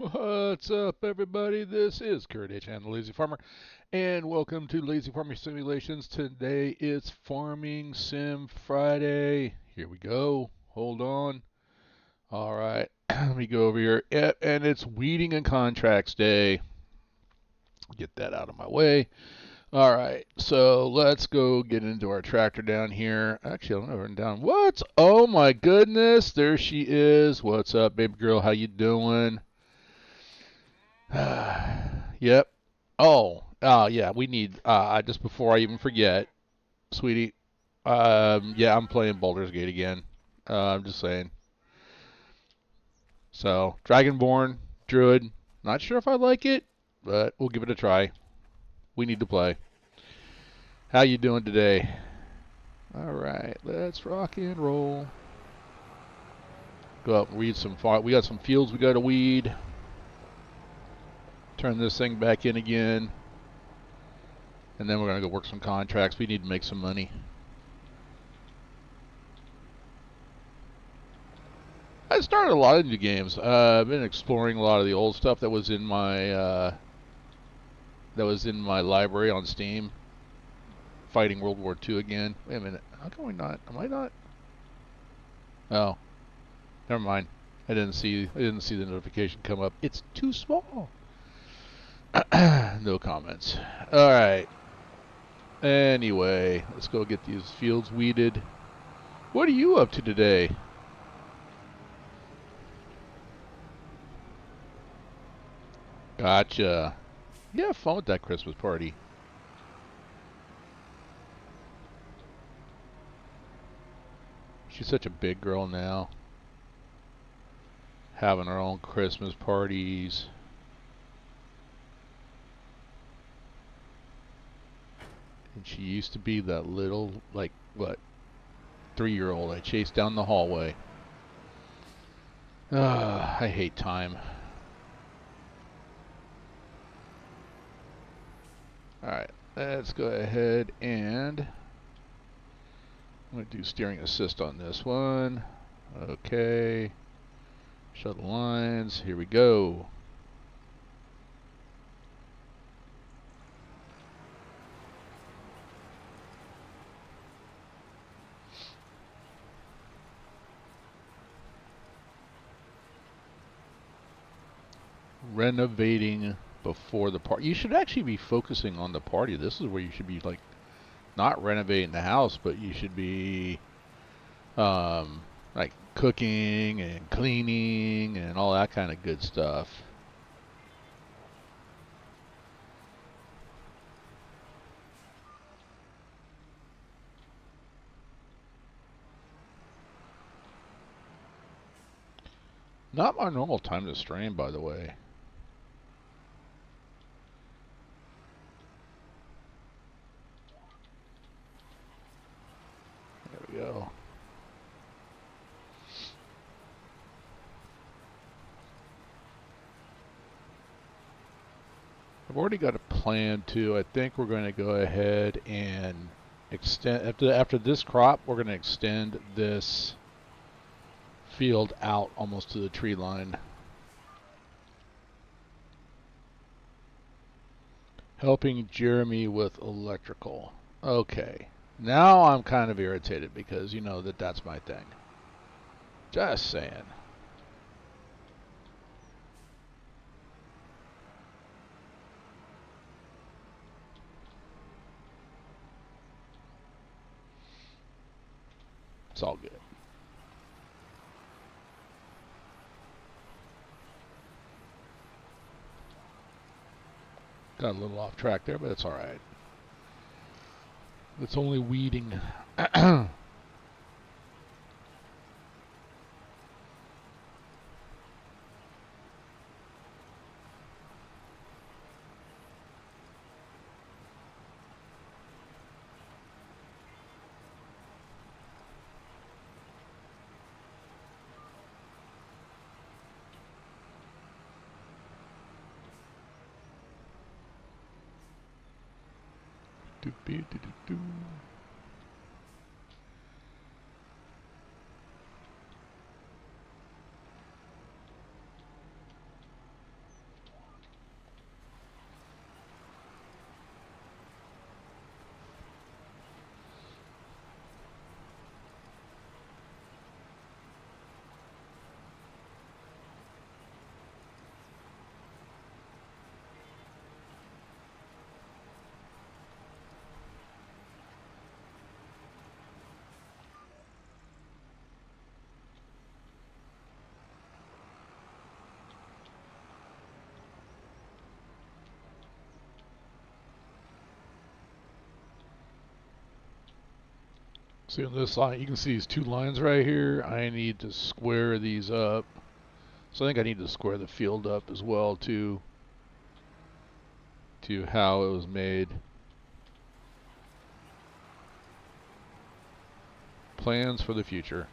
What's up, everybody? This is Kurt H. and the Lazy Farmer, and welcome to Lazy Farming Simulations. Today it's Farming Sim Friday. Here we go. Hold on. All right, let me go over here. Yep, and it's Weeding and Contracts Day. Get that out of my way. All right, so let's go get into our tractor down here. Actually, I'm not down. What? Oh my goodness, there she is. What's up, baby girl? How you doing? Yep. Oh, yeah. We need. Just before I even forget, sweetie. Yeah, I'm playing Baldur's Gate again. I'm just saying. So, Dragonborn, Druid. Not sure if I like it, but we'll give it a try. We need to play. How you doing today? All right, let's rock and roll. Go up and weed some farm. We got some fields we got to weed. Turn this thing back in again, and then we're gonna go work some contracts. We need to make some money. I started a lot of new games. I've been exploring a lot of the old stuff that was in my library on Steam. Fighting World War II again. Wait a minute. How come we not? Am I not? Oh, never mind. I didn't see the notification come up. It's too small. No comments. All right. Anyway, let's go get these fields weeded. What are you up to today? Gotcha. Yeah, have fun with that Christmas party. She's such a big girl now. Having our own Christmas parties. And she used to be that little, like, what, 3-year-old I chased down the hallway. I hate time. Alright, let's go ahead and I'm going to do steering assist on this one. Okay. Shut the lines. Here we go. Renovating before the party. You should actually be focusing on the party. This is where you should be, like, not renovating the house, but you should be like cooking and cleaning and all that kind of good stuff. Not my normal time to stream, by the way. There we go. I've already got a plan too. I think we're going to go ahead and extend after this crop. We're going to extend this field out almost to the tree line. Helping Jeremy with electrical. Okay. Now I'm kind of irritated because you know that's my thing. Just saying. It's all good. Got a little off track there, but it's all right. It's only weeding. See on this line, you can see these two lines right here. I need to square these up. So I think I need to square the field up as well to how it was made. Plans for the future.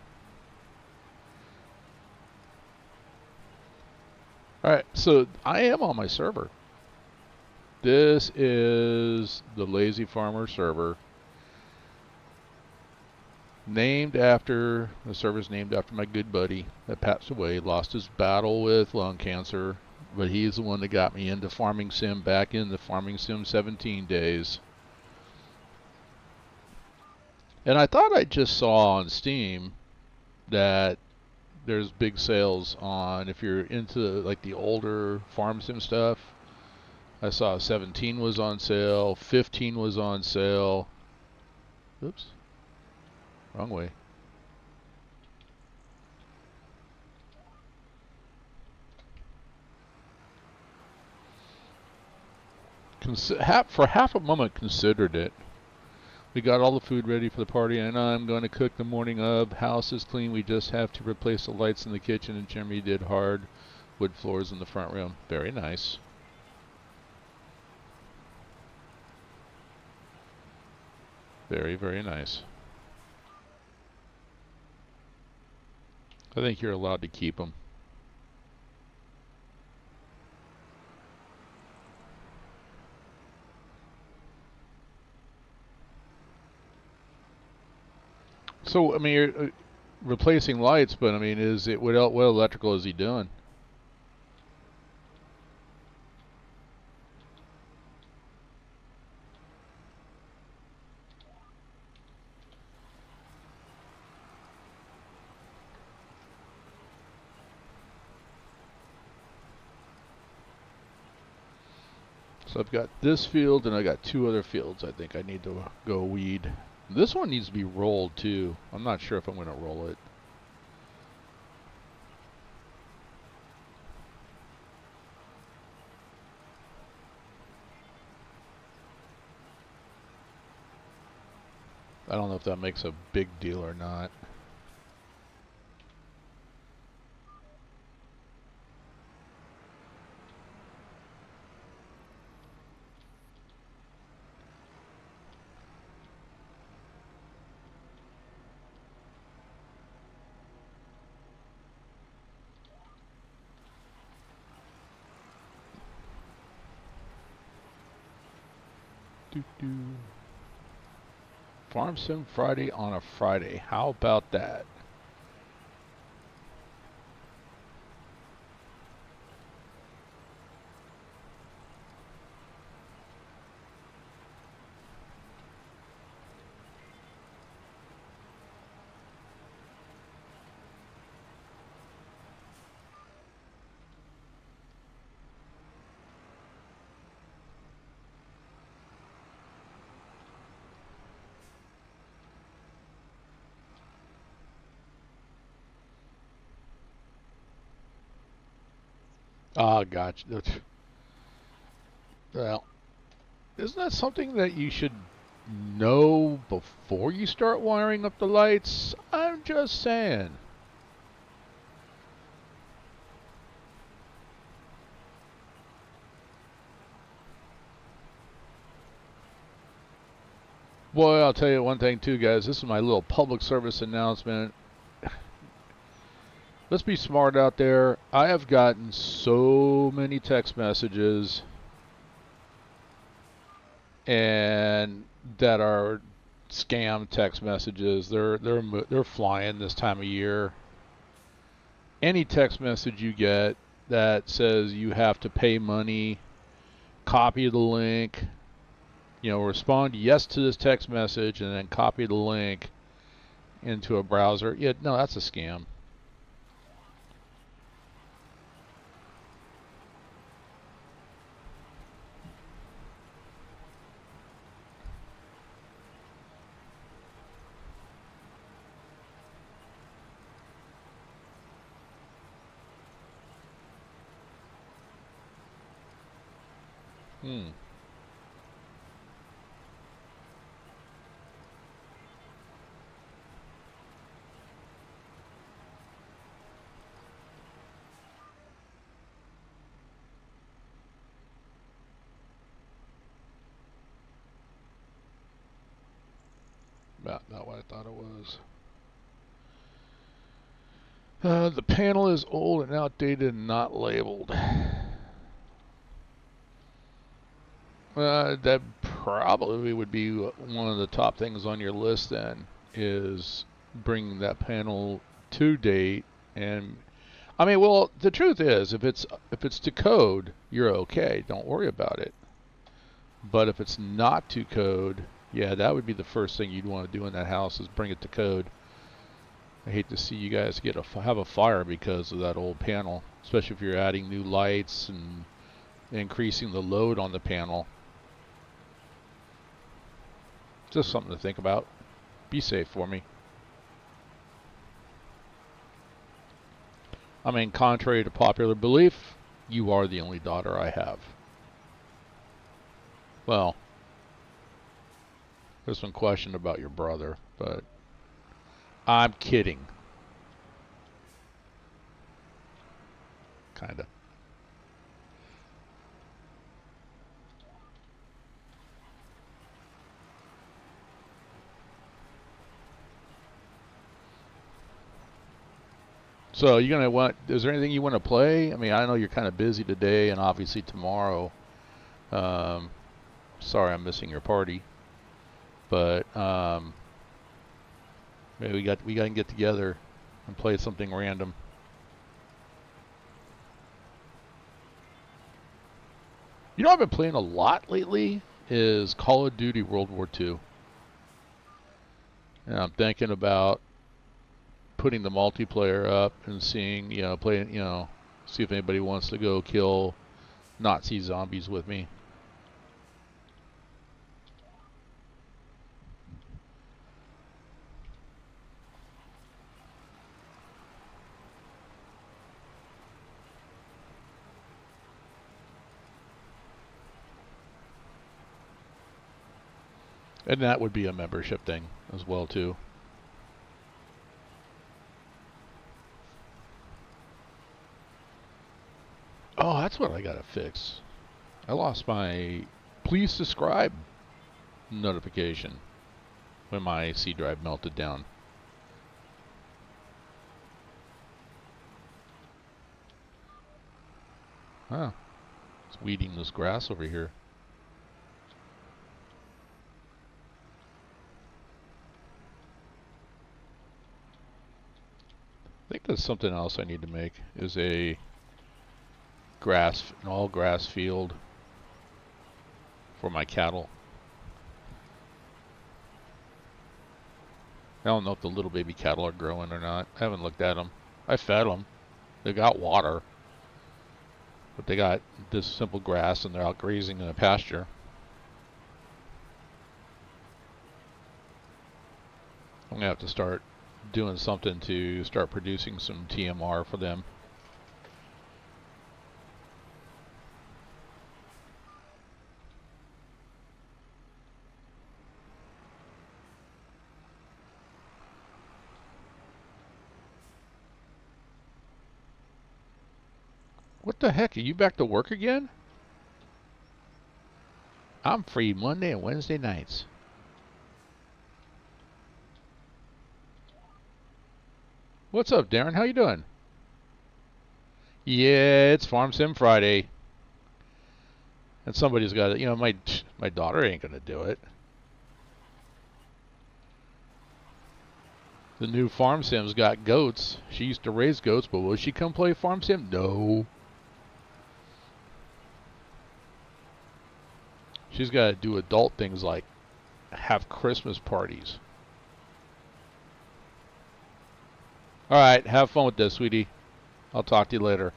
Alright, so I am on my server. This is the Lazy Farmer server. The server's named after my good buddy that passed away, lost his battle with lung cancer, but he's the one that got me into Farming Sim back in the Farming Sim 17 days. And I thought I just saw on Steam that there's big sales on, if you're into like the older Farm Sim stuff. I saw 17 was on sale, 15 was on sale. Oops. Wrong way. For half a moment considered it. We got all the food ready for the party, and I'm going to cook the morning of. House is clean. We just have to replace the lights in the kitchen, and Jimmy did hard wood floors in the front room. Very nice. Very, very nice. I think you're allowed to keep them. So, I mean, you're replacing lights, but I mean, what electrical is he doing? So I've got this field and I got two other fields I think I need to go weed. This one needs to be rolled too. I'm not sure if I'm going to roll it. I don't know if that makes a big deal or not. Farm Sim Friday on a Friday. How about that? Ah, gotcha. Well, isn't that something that you should know before you start wiring up the lights? I'm just saying. Boy, I'll tell you one thing too, guys. This is my little public service announcement. Let's be smart out there. I have gotten so many text messages and that are scam text messages. They're flying this time of year. Any text message you get that says you have to pay money, copy the link, respond yes to this text message and then copy the link into a browser. Yeah, no, that's a scam. About not what I thought it was. The panel is old and outdated and not labeled. That probably would be one of the top things on your list then, is bringing that panel to date. And I mean, well, the truth is, if it's to code, you're okay. Don't worry about it. But if it's not to code, yeah, that would be the first thing you'd want to do in that house, is bring it to code. I hate to see you guys have a fire because of that old panel, especially if you're adding new lights and increasing the load on the panel. Just something to think about. Be safe for me. I mean, contrary to popular belief, you are the only daughter I have. Well, there's some question about your brother, but I'm kidding. Kinda. So is there anything you want to play? I mean, I know you're kind of busy today and obviously tomorrow. Sorry I'm missing your party. But maybe we got to get together and play something random. You know what I've been playing a lot lately is Call of Duty World War II. And I'm thinking about putting the multiplayer up and seeing, see if anybody wants to go kill Nazi zombies with me. And that would be a membership thing as well, too. Oh, that's what I gotta fix. I lost my please subscribe notification when my C drive melted down. Huh. It's weeding this grass over here. I think there's something else I need to make, is an all grass field for my cattle. I don't know if the little baby cattle are growing or not. I haven't looked at them. I fed them. They got water. But they got this simple grass and they're out grazing in a pasture. I'm going to have to start doing something to start producing some TMR for them. What the heck? Are you back to work again? I'm free Monday and Wednesday nights. What's up, Darren? How you doing? Yeah, it's Farm Sim Friday. And somebody's got it. You know, my daughter ain't gonna do it. The new Farm Sim's got goats. She used to raise goats, but will she come play Farm Sim? No. She's got to do adult things like have Christmas parties. All right, have fun with this, sweetie. I'll talk to you later.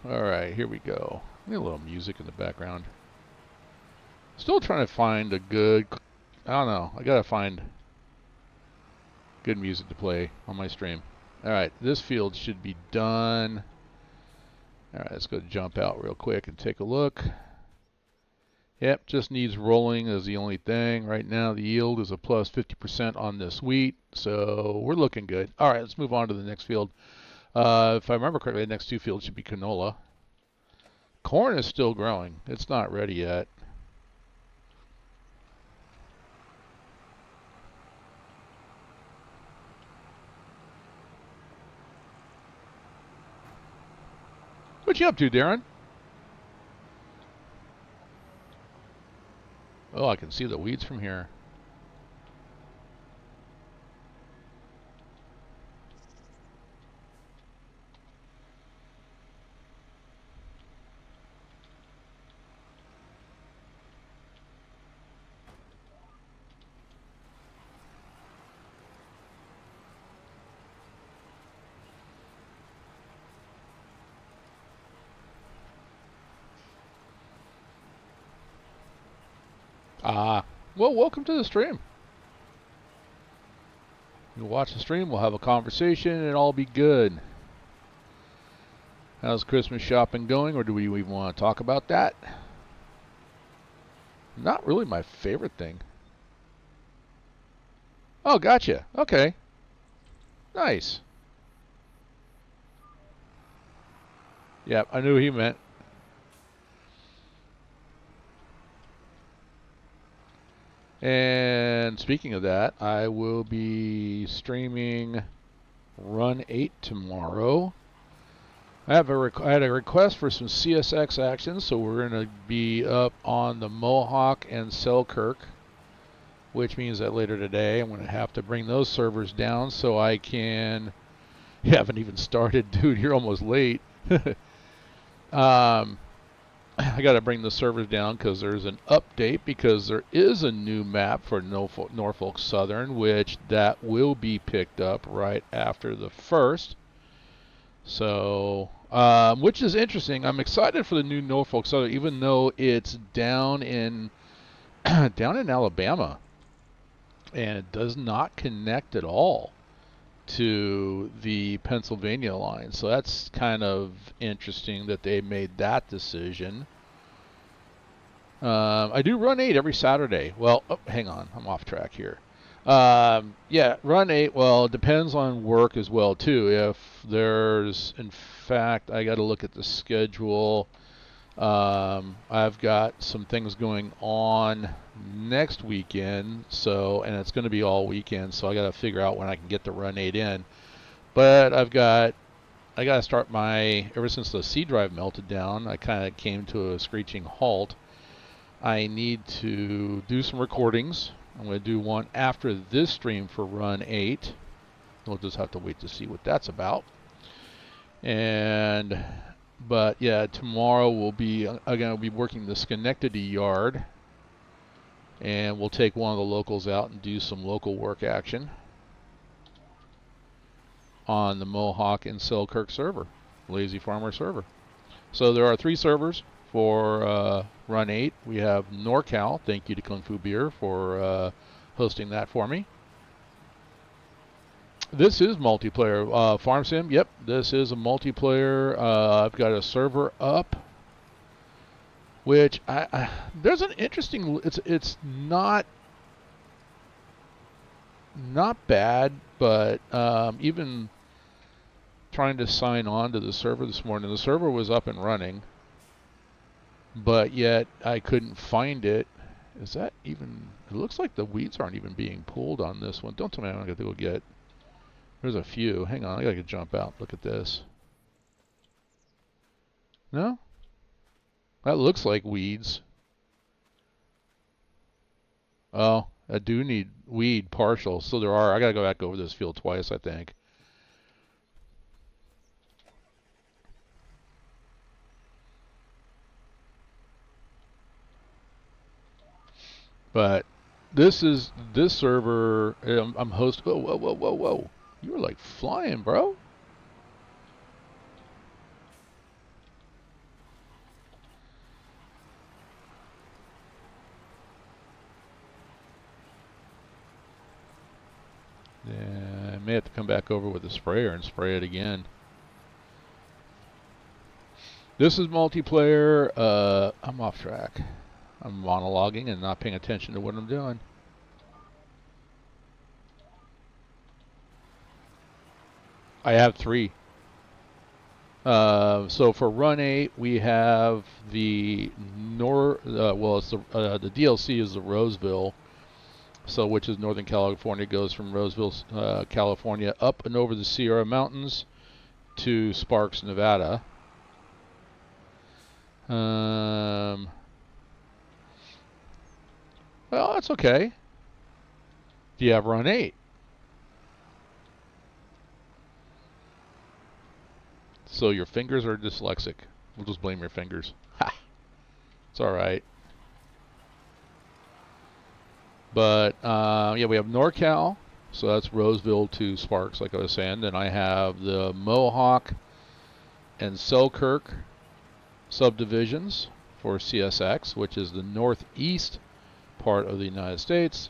All right, here we go. Need a little music in the background. Still trying to find a good, I don't know, I gotta find good music to play on my stream. Alright, this field should be done. Alright, let's go jump out real quick and take a look. Yep, just needs rolling is the only thing. Right now the yield is a plus 50% on this wheat, so we're looking good. Alright, let's move on to the next field. If I remember correctly, the next two fields should be canola. corn is still growing. It's not ready yet. What you up to, Darren? Oh, I can see the weeds from here. Ah, well, welcome to the stream. You'll watch the stream, we'll have a conversation, and it'll all be good. How's Christmas shopping going, or do we even want to talk about that? Not really my favorite thing. Oh, gotcha. Okay. Nice. Yep, I knew what he meant. And speaking of that, I will be streaming Run8 tomorrow. I had a request for some CSX action, so we're going to be up on the Mohawk and Selkirk, which means that later today I'm going to have to bring those servers down so I can... You haven't even started, dude. You're almost late. I got to bring the servers down because there's an update, because there is a new map for Norfolk Southern, which that will be picked up right after the 1st. So, which is interesting. I'm excited for the new Norfolk Southern, even though it's down in down in Alabama, and it does not connect at all to the Pennsylvania line. So that's kind of interesting that they made that decision. I do Run8 every Saturday. Well, oh, hang on, I'm off track here. Yeah, Run8, well, it depends on work as well, too. If there's, in fact, I got to look at the schedule. I've got some things going on next weekend, so, and it's going to be all weekend, so I got to figure out when I can get the Run8 in. But I got to start ever since the C drive melted down, I kind of came to a screeching halt. I need to do some recordings. I'm going to do one after this stream for Run8. We'll just have to wait to see what that's about. But yeah, tomorrow we'll be working the Schenectady yard, and we'll take one of the locals out and do some local work action on the Mohawk and Selkirk server, TheLazyFarmer server. So there are 3 servers for Run8. We have NorCal. Thank you to Kung Fu Beer for hosting that for me. This is multiplayer. Farm Sim, yep, this is a multiplayer. I've got a server up, which there's an interesting. It's not bad, but even trying to sign on to the server this morning, the server was up and running, but yet I couldn't find it. Is that even... It looks like the weeds aren't even being pulled on this one. Don't tell me I'm going to go get... There's a few. Hang on, I got to jump out. Look at this. No? That looks like weeds. Oh, I do need weed partial. So there are. I got to go back over this field twice, I think. But this server, I'm host. Whoa, whoa, whoa, whoa, whoa! You were like flying, bro. Yeah, I may have to come back over with a sprayer and spray it again. This is multiplayer. I'm off track. I'm monologuing and not paying attention to what I'm doing. I have 3. So for Run 8, we have the it's the DLC is the Roseville, so which is Northern California, goes from Roseville, California, up and over the Sierra Mountains to Sparks, Nevada. Well, that's okay. Do you have Run 8? So your fingers are dyslexic. We'll just blame your fingers. Ha! It's all right. But yeah, we have NorCal, so that's Roseville to Sparks, like I was saying. Then I have the Mohawk and Selkirk subdivisions for CSX, which is the northeast part of the United States.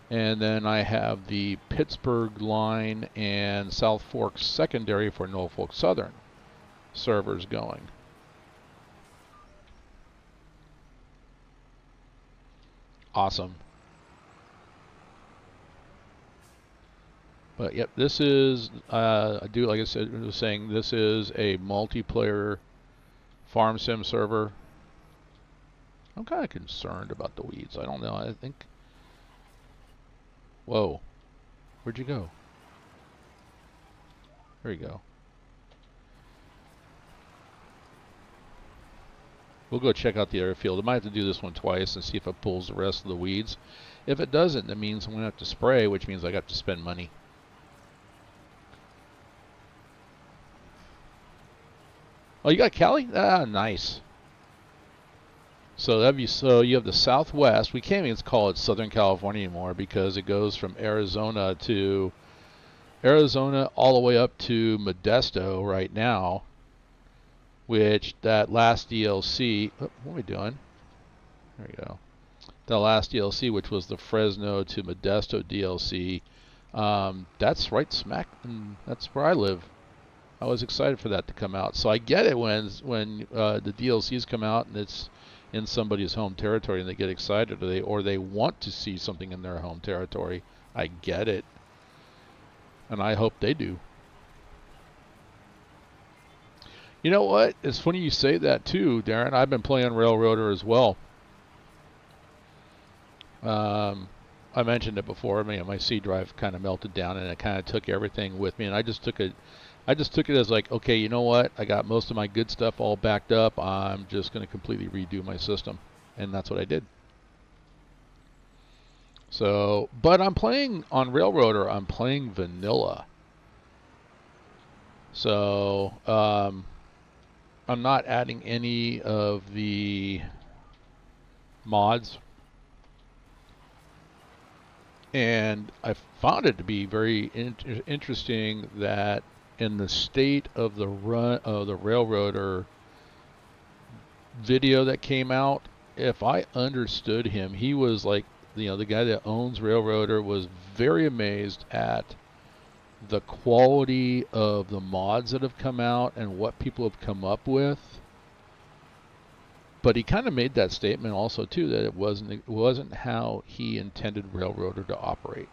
And then I have the Pittsburgh line and South Fork secondary for Norfolk Southern servers going. Awesome. But yep, this is, like I said, I was saying, this is a multiplayer farm sim server. I'm kind of concerned about the weeds. I don't know. I think. Whoa. Where'd you go? There you go. We'll go check out the airfield. I might have to do this one twice and see if it pulls the rest of the weeds. If it doesn't, that means I'm going to have to spray, which means I got to spend money. Oh, you got Cali? Ah, nice. So you have the Southwest. We can't even call it Southern California anymore because it goes from Arizona all the way up to Modesto right now. Which that last DLC, what are we doing? There we go. The last DLC, which was the Fresno to Modesto DLC, that's right smack, and that's where I live. I was excited for that to come out. So I get it when the DLCs come out and it's in somebody's home territory and they get excited, or they want to see something in their home territory. I get it, and I hope they do. You know what? It's funny you say that too, Darren. I've been playing Railroader as well. I mentioned it before. My C drive kind of melted down, and it kind of took everything with me. And I just took it as like, okay, you know what? I got most of my good stuff all backed up. I'm just going to completely redo my system, and that's what I did. So, but I'm playing on Railroader. I'm playing vanilla. So, I'm not adding any of the mods. And I found it to be very interesting that in the state of the Railroader video that came out, if I understood him, he was like, the guy that owns Railroader was very amazed at the quality of the mods that have come out and what people have come up with. But he kind of made that statement also too, that it wasn't how he intended Railroader to operate.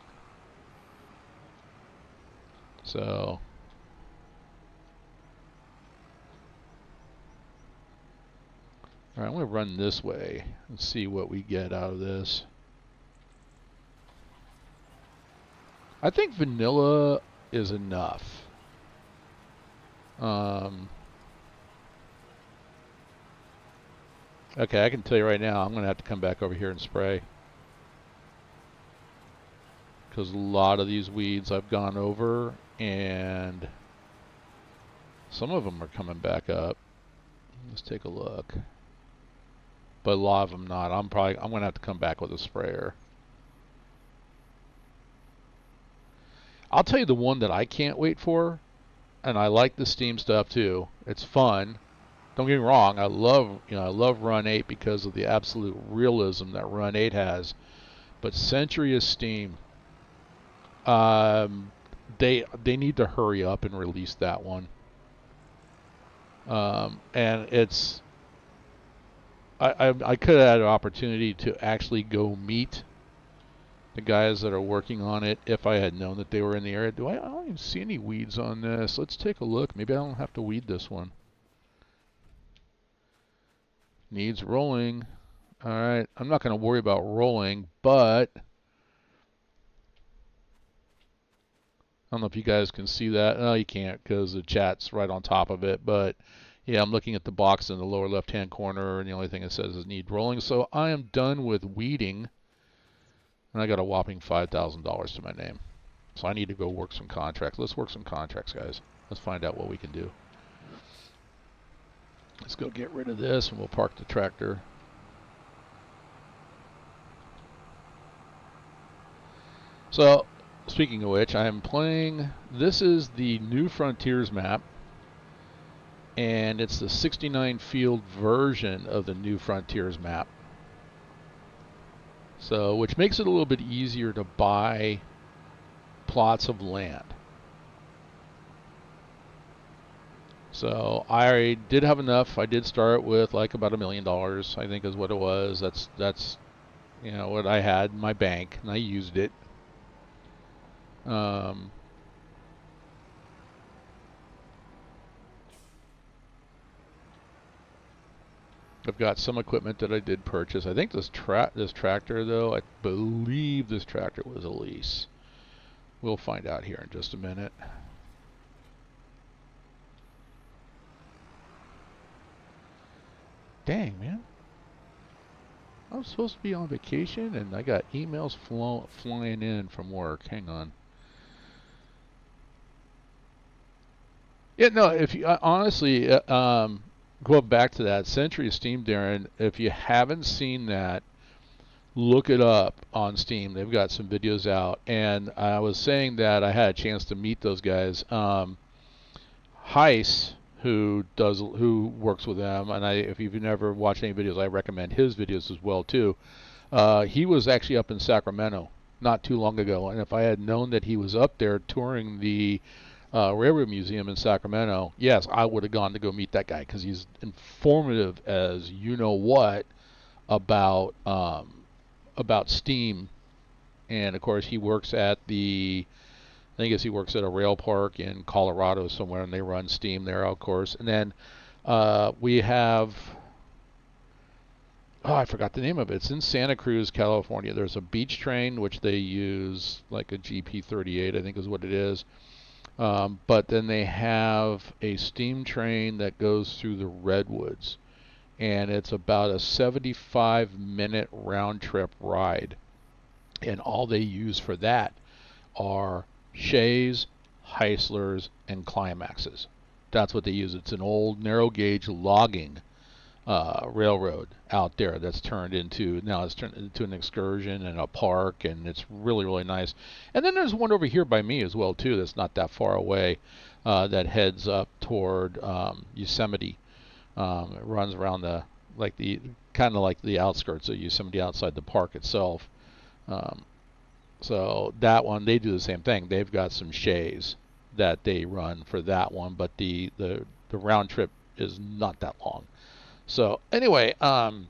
So all right, I'm going to run this way and see what we get out of this. I think vanilla is enough. Okay, I can tell you right now, I'm going to have to come back over here and spray. Because a lot of these weeds I've gone over, and some of them are coming back up. Let's take a look. But a lot of them not. I'm going to have to come back with a sprayer. I'll tell you the one that I can't wait for, and I like the Steam stuff too. It's fun. Don't get me wrong. I love Run 8 because of the absolute realism that Run 8 has. But Century of Steam, they need to hurry up and release that one. And it's I could have had an opportunity to actually go meet the guys that are working on it, if I had known that they were in the area. I don't even see any weeds on this. Let's take a look. Maybe I don't have to weed this one. Needs rolling. All right, I'm not going to worry about rolling, but I don't know if you guys can see that. No, you can't because the chat's right on top of it. But yeah, I'm looking at the box in the lower left-hand corner, and the only thing it says is need rolling. So I am done with weeding, and I got a whopping $5,000 to my name. So I need to go work some contracts. Let's work some contracts, guys. Let's find out what we can do. Let's go get rid of this, and we'll park the tractor. So, speaking of which, I am playing, this is the New Frontiers map, and it's the 69 field version of the New Frontiers map. So, which makes it a little bit easier to buy plots of land. So I did have enough. I did start with like about $1 million, I think is what it was. That's you know what I had in my bank, and I used it. I've got some equipment that I did purchase. I think this tractor though, I believe this tractor was a lease. We'll find out here in just a minute. Dang, man. I was supposed to be on vacation, and I got emails flying in from work. Hang on. Yeah, no, if you honestly, going back to that Century of Steam, Darren, if you haven't seen that, look it up on Steam. They've got some videos out, and I was saying that I had a chance to meet those guys. Heiss, who works with them, and if you've never watched any videos, I recommend his videos as well too. He was actually up in Sacramento not too long ago, and if I had known that he was up there touring the Railroad Museum in Sacramento, yes, I would have gone to go meet that guy because he's informative as you know what about Steam, and of course he works at I guess he works at a rail park in Colorado somewhere, and they run Steam there, of course. And then we have, I forgot the name of it. It's in Santa Cruz, California. There's a beach train, which they use, like a GP38, I think is what it is. But then they have a steam train that goes through the Redwoods. And it's about a 75-minute round-trip ride. And all they use for that are Shays, Heislers, and Climaxes. That's what they use. It's an old narrow gauge logging railroad out there that's turned into an excursion and a park, and it's really, really nice. And then there's one over here by me as well too that's not that far away that heads up toward Yosemite. It runs around kind of like the outskirts of Yosemite outside the park itself. So that one, they do the same thing. They've got some Shays that they run for that one, but the round trip is not that long. So anyway, but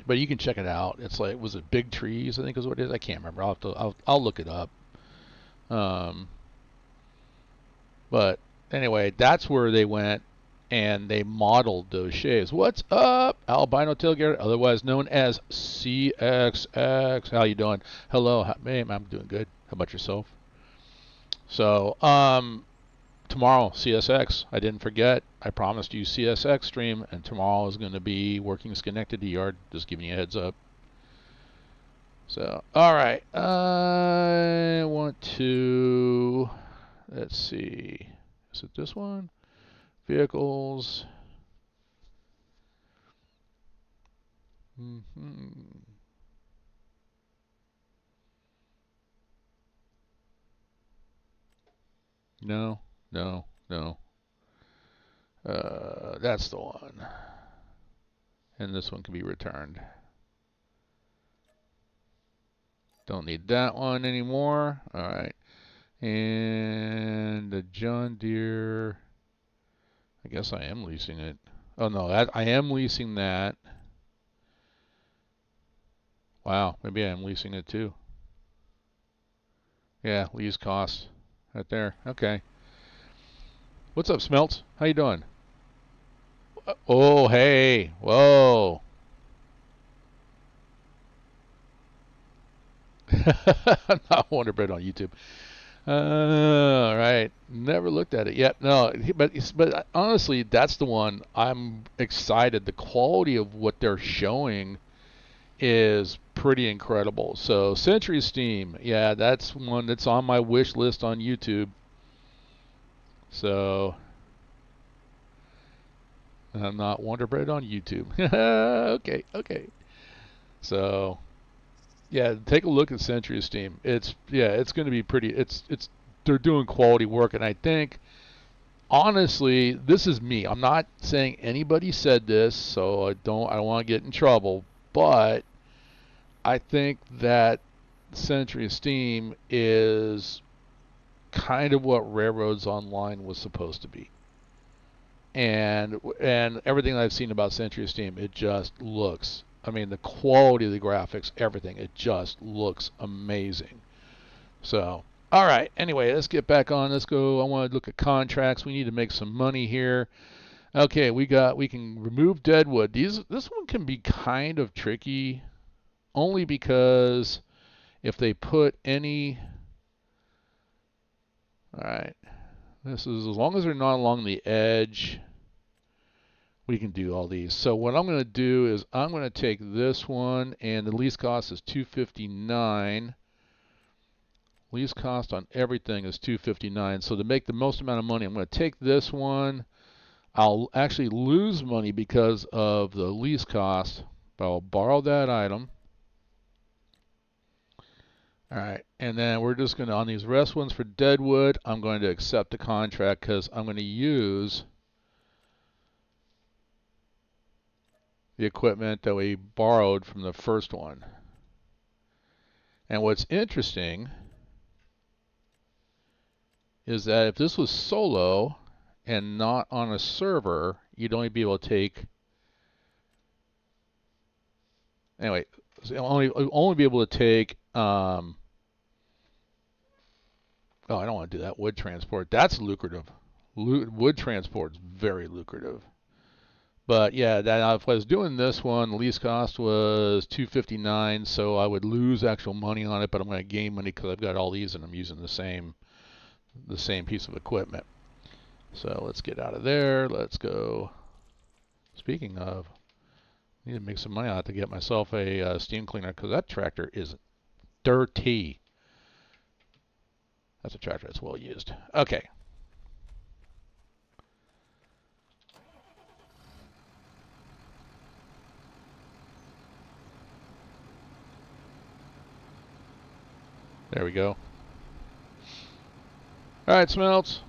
you can check it out. It's like, was it Big Trees, I think is what it is. I can't remember. I'll look it up. But anyway, that's where they went, and they modeled those Shays. What's up, Albino Tailgater, otherwise known as CXX? How you doing? Hello, hey, I'm doing good. How about yourself? So, tomorrow, CSX. I didn't forget. I promised you CSX stream, and tomorrow is going to be working Schenectady Yard. Just giving you a heads up. So, all right. I want to, let's see. Is it this one? Vehicles. No. That's the one. And this one can be returned. Don't need that one anymore. All right. And the John Deere, I guess I am leasing it. Oh no, I am leasing that. Wow, maybe I am leasing it too. Yeah, least cost right there. Okay. What's up, Smelts? How you doing? Oh, hey. Whoa. Not Wonder Bread on YouTube. All right. Never looked at it yet. No, but honestly, that's the one I'm excited. The quality of what they're showing is pretty incredible. So Century Steam, yeah, that's one that's on my wish list on YouTube. So I'm not Wonder Bread on YouTube. Okay, okay. So yeah, take a look at Century Steam. It's going to be pretty. It's they're doing quality work, and I think honestly, this is me. I'm not saying anybody said this, so I don't want to get in trouble, but I think that Century Steam is kind of what Railroads Online was supposed to be. And everything I've seen about Century Steam, it just looks. I mean, the quality of the graphics, everything, it just looks amazing. So, all right. Anyway, let's get back on. Let's go. I want to look at contracts. We need to make some money here. Okay, we can remove Deadwood. This one can be kind of tricky, only because if they put any. All right. This is as long as they're not along the edge, we can do all these. So what I'm going to do is I'm going to take this one, and the least cost is 259. Least cost on everything is 259. So to make the most amount of money, I'm going to take this one. I'll actually lose money because of the least cost, but I'll borrow that item. All right, and then we're just going to, on these rest ones for Deadwood, I'm going to accept the contract because I'm going to use the equipment that we borrowed from the first one. And what's interesting is that if this was solo and not on a server, you'd only be able to take, anyway, only be able to take, oh, I don't want to do that. Wood transport, that's lucrative. Wood transport is very lucrative. But yeah, that if I was doing this one, the least cost was 259, so I would lose actual money on it, but I'm going to gain money because I've got all these and I'm using the same piece of equipment. So let's get out of there. Let's go. Speaking of, I need to make some money. I have to get myself a steam cleaner because that tractor is dirty. That's a tractor that's well used. Okay. There we go. All right, Smelts.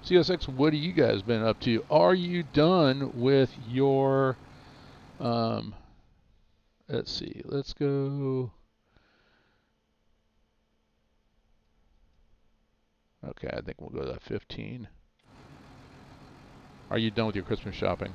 CSX, what have you guys been up to? Are you done with your, let's see, let's go. Okay, I think we'll go to that 15. Are you done with your Christmas shopping?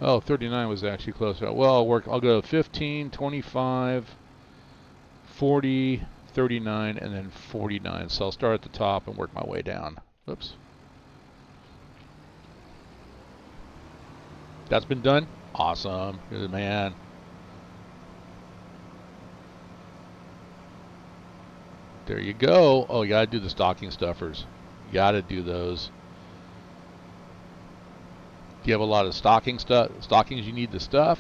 Oh, 39 was actually closer. Well, I'll go 15, 25, 40, 39, and then 49. So I'll start at the top and work my way down. Oops. That's been done? Awesome. You're the man. There you go. Oh, you gotta do the stocking stuffers. You gotta do those. Do you have a lot of stockings you need the stuff?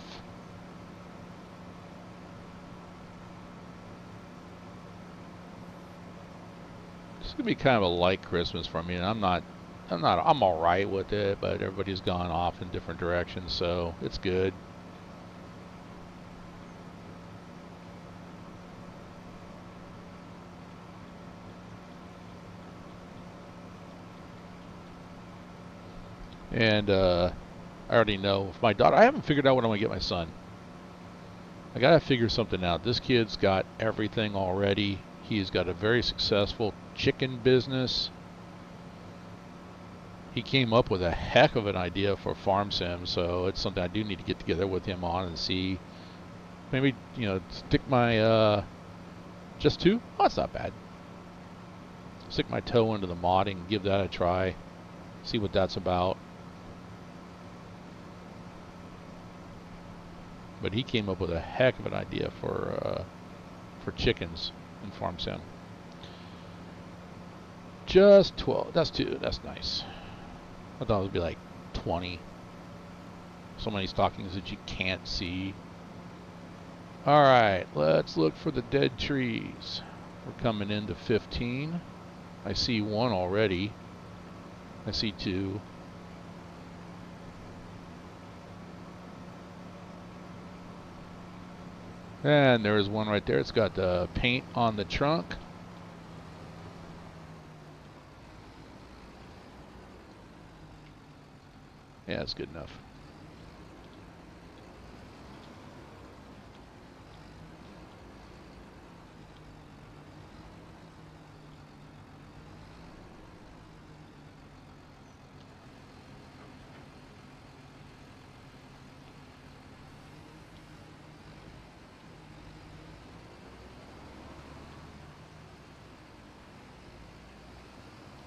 It's gonna be kind of a light Christmas for me, and I'm all right with it, but everybody's gone off in different directions, so it's good. And I already know if my daughter, I haven't figured out what I'm going to get my son. I got to figure something out. This kid's got everything already. He's got a very successful chicken business. He came up with a heck of an idea for Farm Sim, so it's something I do need to get together with him on and see. Maybe, you know, stick my, just two? Oh, that's not bad. Stick my toe into the modding and give that a try. See what that's about. But he came up with a heck of an idea for chickens in Farm Sim. Just 12. That's 2. That's nice. I thought it would be like 20. So many stockings that you can't see. Alright, let's look for the dead trees. We're coming into 15. I see 1 already. I see 2. And there is 1 right there. It's got the paint on the trunk. Yeah, that's good enough.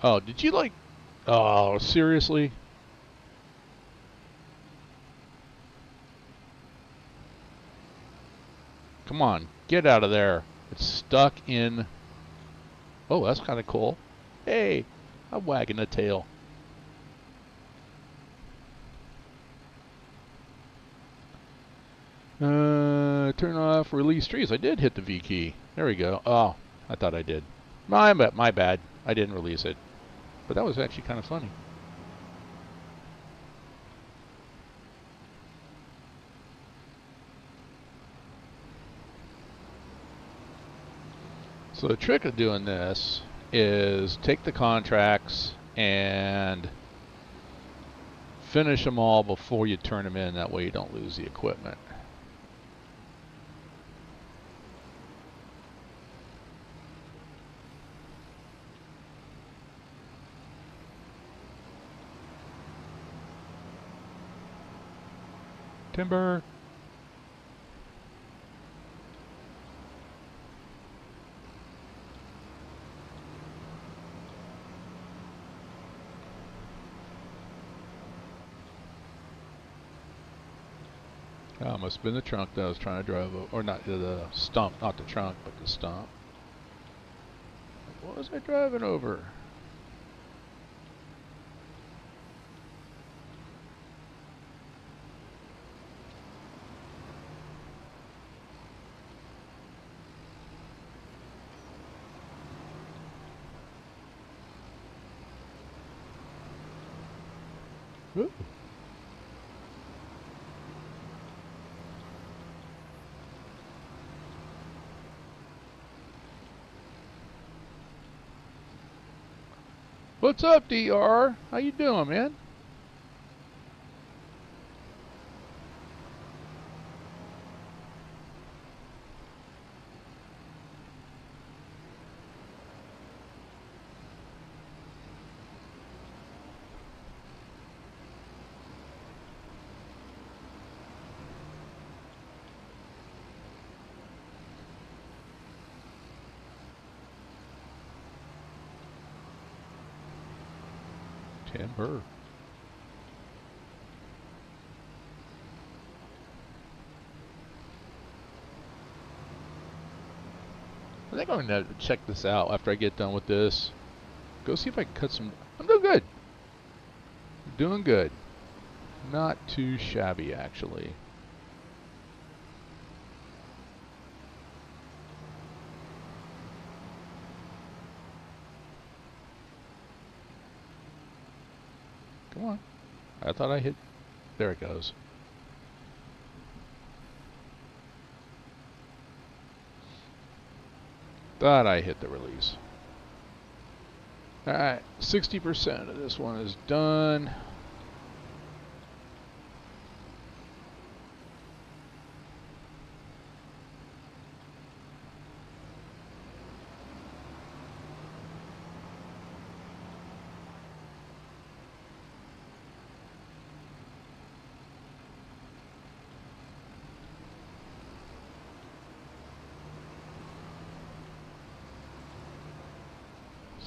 Oh, did you like... Oh, seriously? Come on, get out of there. It's stuck in... Oh, that's kind of cool. Hey, I'm wagging the tail. Turn off release trees. I did hit the V key. There we go. Oh, I thought I did. My bad. I didn't release it. But that was actually kind of funny. So the trick of doing this is take the contracts and finish them all before you turn them in. That way you don't lose the equipment. Timber. Oh, must have been the trunk that I was trying to drive over. Or not the stump, not the trunk, but the stump. What was I driving over? Ooh. What's up, DR? How you doing, man? Timber. I think I'm going to check this out after I get done with this. Go see if I can cut some... I'm doing good. Doing good. Not too shabby, actually. Come on. I thought I hit... There it goes. Thought I hit the release. Alright, 60% of this one is done.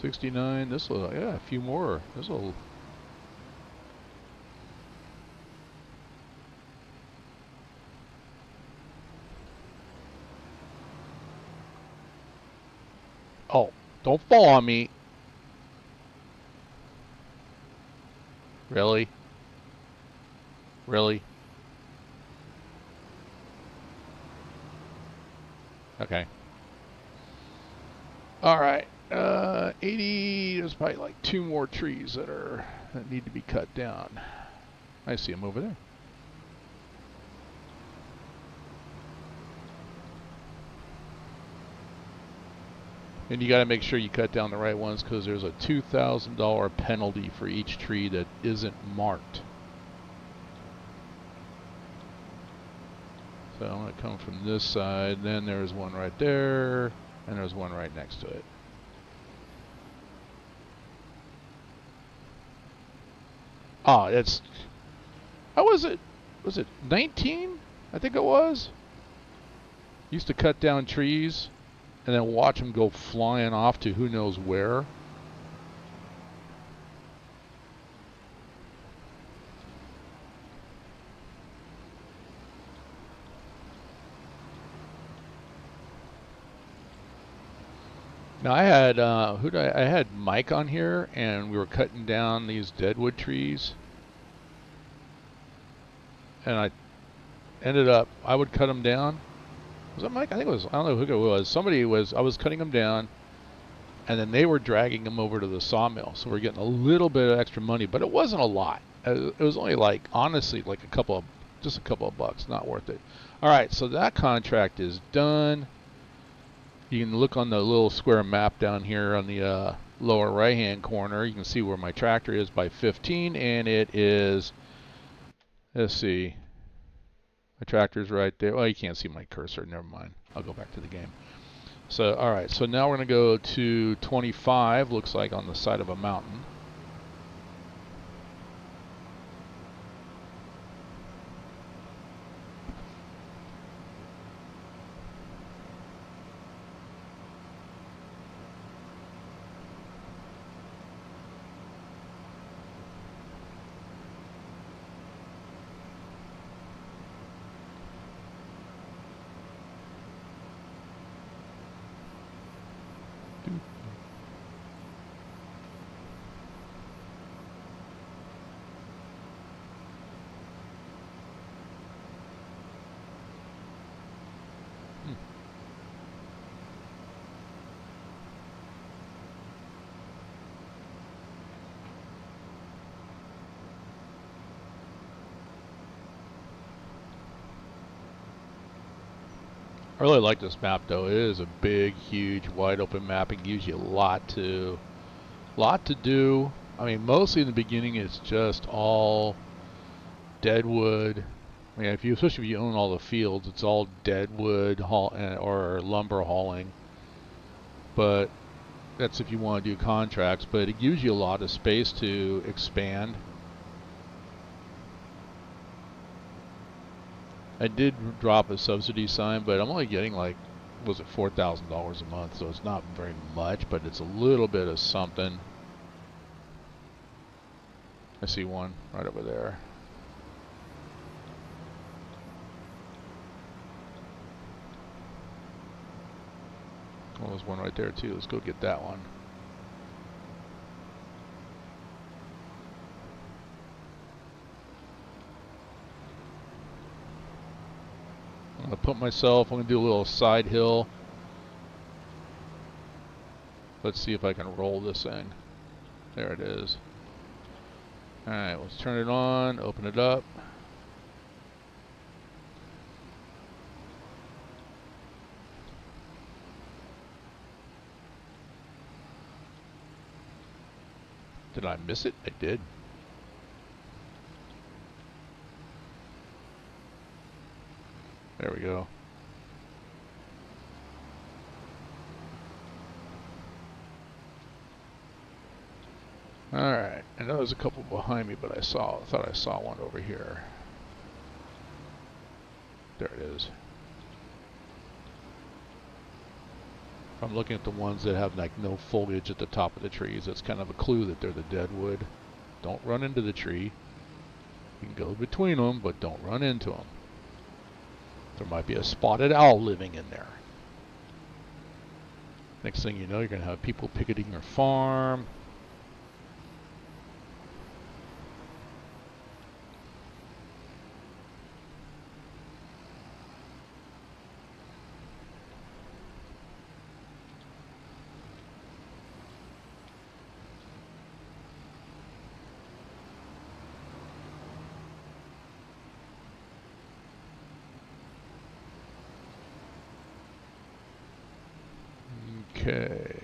69. This will, yeah, a few more. This will. Oh, don't fall on me. Really? Really? Okay. All right. 80. There's probably like 2 more trees that need to be cut down. I see them over there. And you got to make sure you cut down the right ones because there's a $2,000 penalty for each tree that isn't marked. So I'm going to come from this side, then there's one right there, and there's one right next to it. Oh, it's... How was it? Was it 19? I think it was. Used to cut down trees and then watch them go flying off to who knows where. Now I had I had Mike on here, and we were cutting down these deadwood trees, and I ended up I would cut them down. Was that Mike? I think it was. I don't know who it was. Somebody was. I was cutting them down, and then they were dragging them over to the sawmill. So we're getting a little bit of extra money, but it wasn't a lot. It was only like, honestly, like just a couple of bucks. Not worth it. All right, so that contract is done. You can look on the little square map down here on the lower right-hand corner. You can see where my tractor is by 15, and it is. Let's see. My tractor's right there. Well, you can't see my cursor. Never mind. I'll go back to the game. So, all right. So now we're going to go to 25. Looks like on the side of a mountain. I really like this map, though. It is a big, huge, wide open map. It gives you a lot to do. I mean, mostly in the beginning, it's just all deadwood. I mean, especially if you own all the fields, it's all deadwood or lumber hauling. But that's if you want to do contracts. But it gives you a lot of space to expand. I did drop a subsidy sign, but I'm only getting like, was it $4,000 a month? So it's not very much, but it's a little bit of something. I see one right over there. Oh, there's one right there too. Let's go get that one. I'm going to put myself, I'm going to do a little side hill. Let's see if I can roll this thing. There it is. Alright, let's turn it on, open it up. Did I miss it? I did. There we go. Alright, I know there's a couple behind me, but I thought I saw one over here. There it is. If I'm looking at the ones that have like no foliage at the top of the trees, that's kind of a clue that they're the deadwood. Don't run into the tree. You can go between them, but don't run into them. There might be a spotted owl living in there. Next thing you know, you're going to have people picketing your farm. Okay.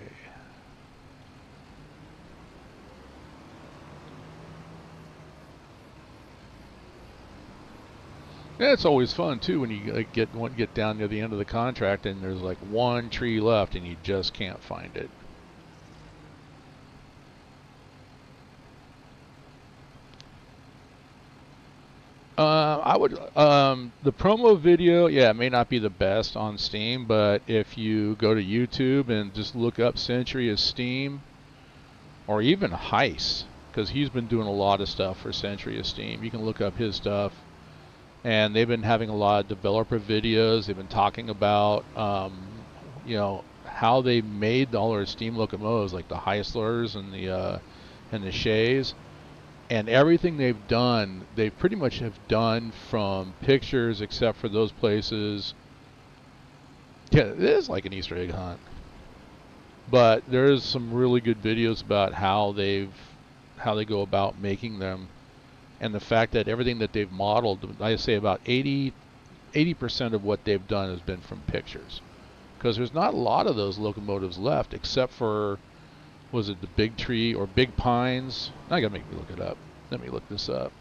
Yeah, it's always fun too when you like, get down near the end of the contract and there's like one tree left and you just can't find it. I would the promo video, yeah, it may not be the best on Steam, but if you go to YouTube and just look up Century of Steam, or even Heist, because he's been doing a lot of stuff for Century of Steam. You can look up his stuff, and they've been having a lot of developer videos. They've been talking about, you know, how they made all their steam locomotives, like the Heislers and the Shays. And everything they've done, they pretty much have done from pictures, except for those places. Yeah, it is like an Easter egg hunt. But there's some really good videos about how they go about making them, and the fact that everything that they've modeled, I say about 80% of what they've done has been from pictures, because there's not a lot of those locomotives left, except for, was it the Big Tree or Big Pines? I gotta make me look it up. Let me look this up.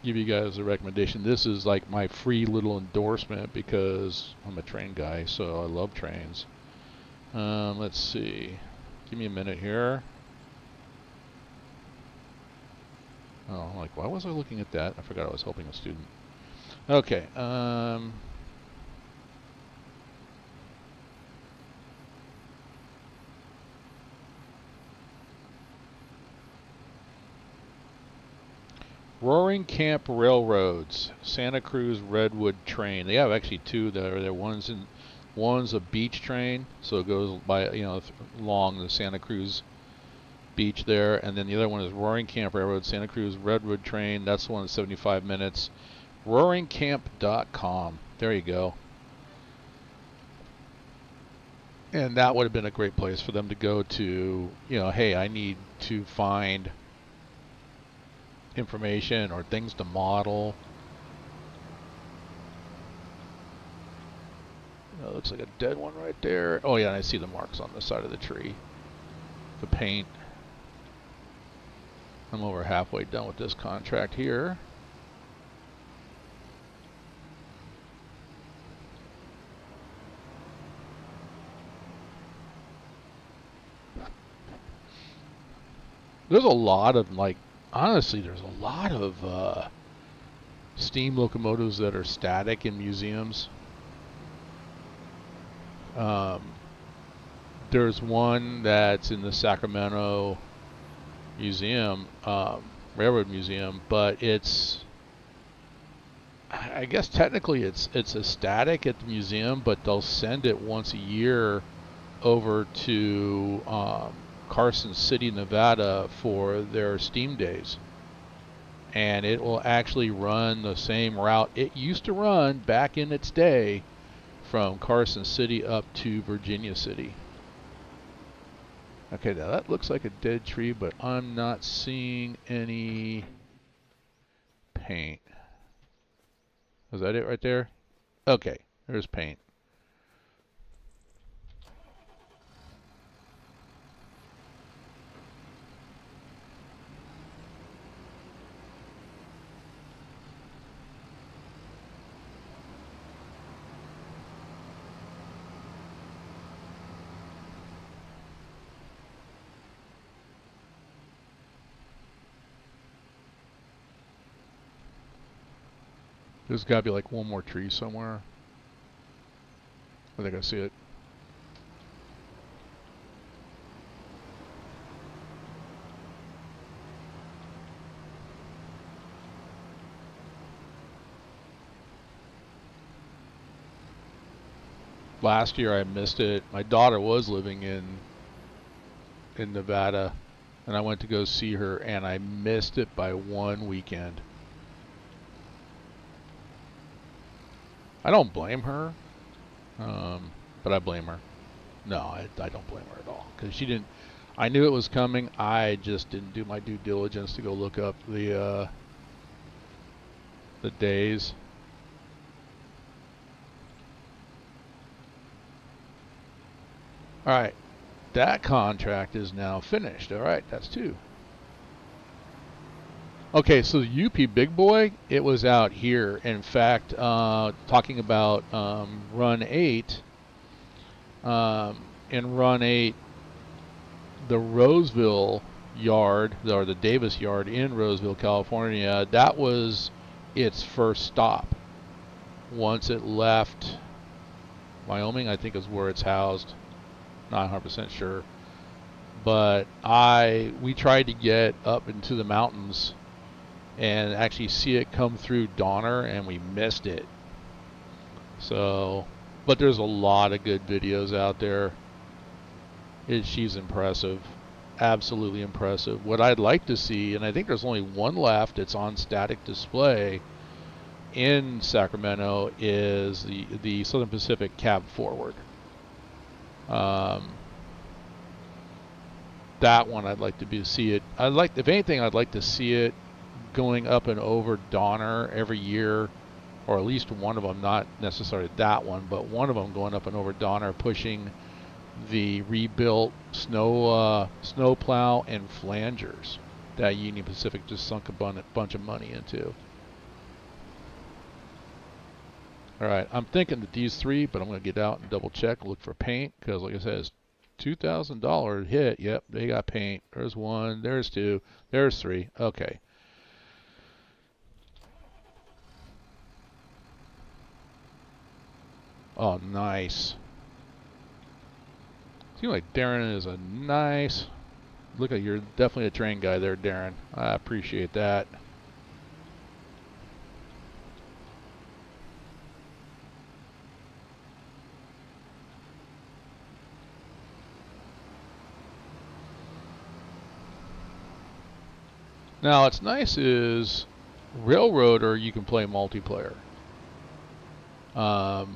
Give you guys a recommendation. This is like my free little endorsement because I'm a train guy, so I love trains. Let's see. Give me a minute here. Oh, I'm like, why was I looking at that? I forgot I was helping a student. Okay. Roaring Camp Railroads, Santa Cruz Redwood Train. They have actually two there. One's a beach train, so it goes by, you know, along the Santa Cruz beach there, and then the other one is Roaring Camp Railroad, Santa Cruz Redwood Train. That's the one that's 75 minutes. RoaringCamp.com. There you go. And that would have been a great place for them to go to, you know, hey, I need to find information or things to model. It looks like a dead one right there. Oh yeah, and I see the marks on the side of the tree. The paint. I'm over halfway done with this contract here. There's a lot of, like, honestly, there's a lot of steam locomotives that are static in museums. There's one that's in the Sacramento Museum, Railroad Museum, but it's, I guess technically it's a static at the museum, but they'll send it once a year over to Carson City, Nevada for their steam days. And it will actually run the same route it used to run back in its day from Carson City up to Virginia City. Okay, now that looks like a dead tree, but I'm not seeing any paint. Is that it right there? Okay, there's paint. There's got to be like one more tree somewhere. I think I see it. Last year I missed it. My daughter was living in Nevada, and I went to go see her, and I missed it by one weekend. I don't blame her, but I blame her. No, I don't blame her at all, because she didn't. I knew it was coming. I just didn't do my due diligence to go look up the days. All right, that contract is now finished. All right, that's 2. Okay, so the UP Big Boy, it was out here. In fact, talking about Run8, in Run8, the Roseville yard, or the Davis yard in Roseville, California, that was its first stop. Once it left Wyoming, I think is where it's housed. Not 100% sure. But we tried to get up into the mountains and actually see it come through Donner, and we missed it. So, but there's a lot of good videos out there. She's impressive, absolutely impressive. What I'd like to see, and I think there's only one left, it's on static display in Sacramento, is the Southern Pacific cab forward. That one I'd like to see it. If anything, I'd like to see it going up and over Donner every year, or at least one of them, not necessarily that one, but one of them going up and over Donner, pushing the rebuilt snow plow and flangers that Union Pacific just sunk a bunch of money into. All right, I'm thinking that these 3, but I'm going to get out and double check, look for paint, because like I said, it's $2,000 hit. Yep, they got paint. There's 1, there's 2, there's 3. Okay. Oh, nice. Seems like Darren is a nice. Look at, you're definitely a train guy there, Darren. I appreciate that. Now, what's nice is Railroader, you can play multiplayer. But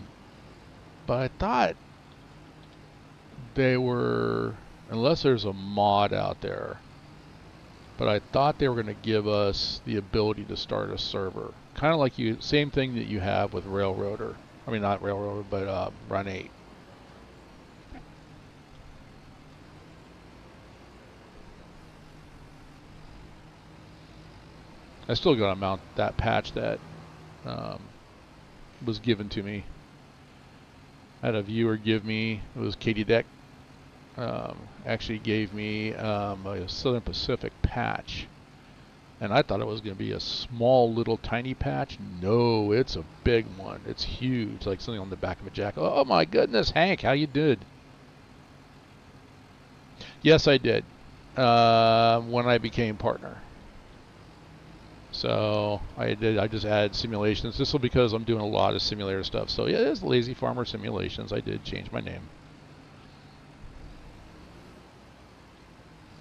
I thought they were, unless there's a mod out there, but I thought they were going to give us the ability to start a server. Kind of like same thing that you have with Railroader. I mean, not Railroader, but Run8. I still got to mount that patch that was given to me. I had a viewer give me, it was Katie Deck, actually gave me a Southern Pacific patch. And I thought it was going to be a small little tiny patch. No, it's a big one. It's huge, like something on the back of a jacket. Oh my goodness, Hank, how you did? Yes, I did. When I became partner. So I just added simulations. This will because I'm doing a lot of simulator stuff. So yeah, it's TheLazyFarmer Simulations. I did change my name.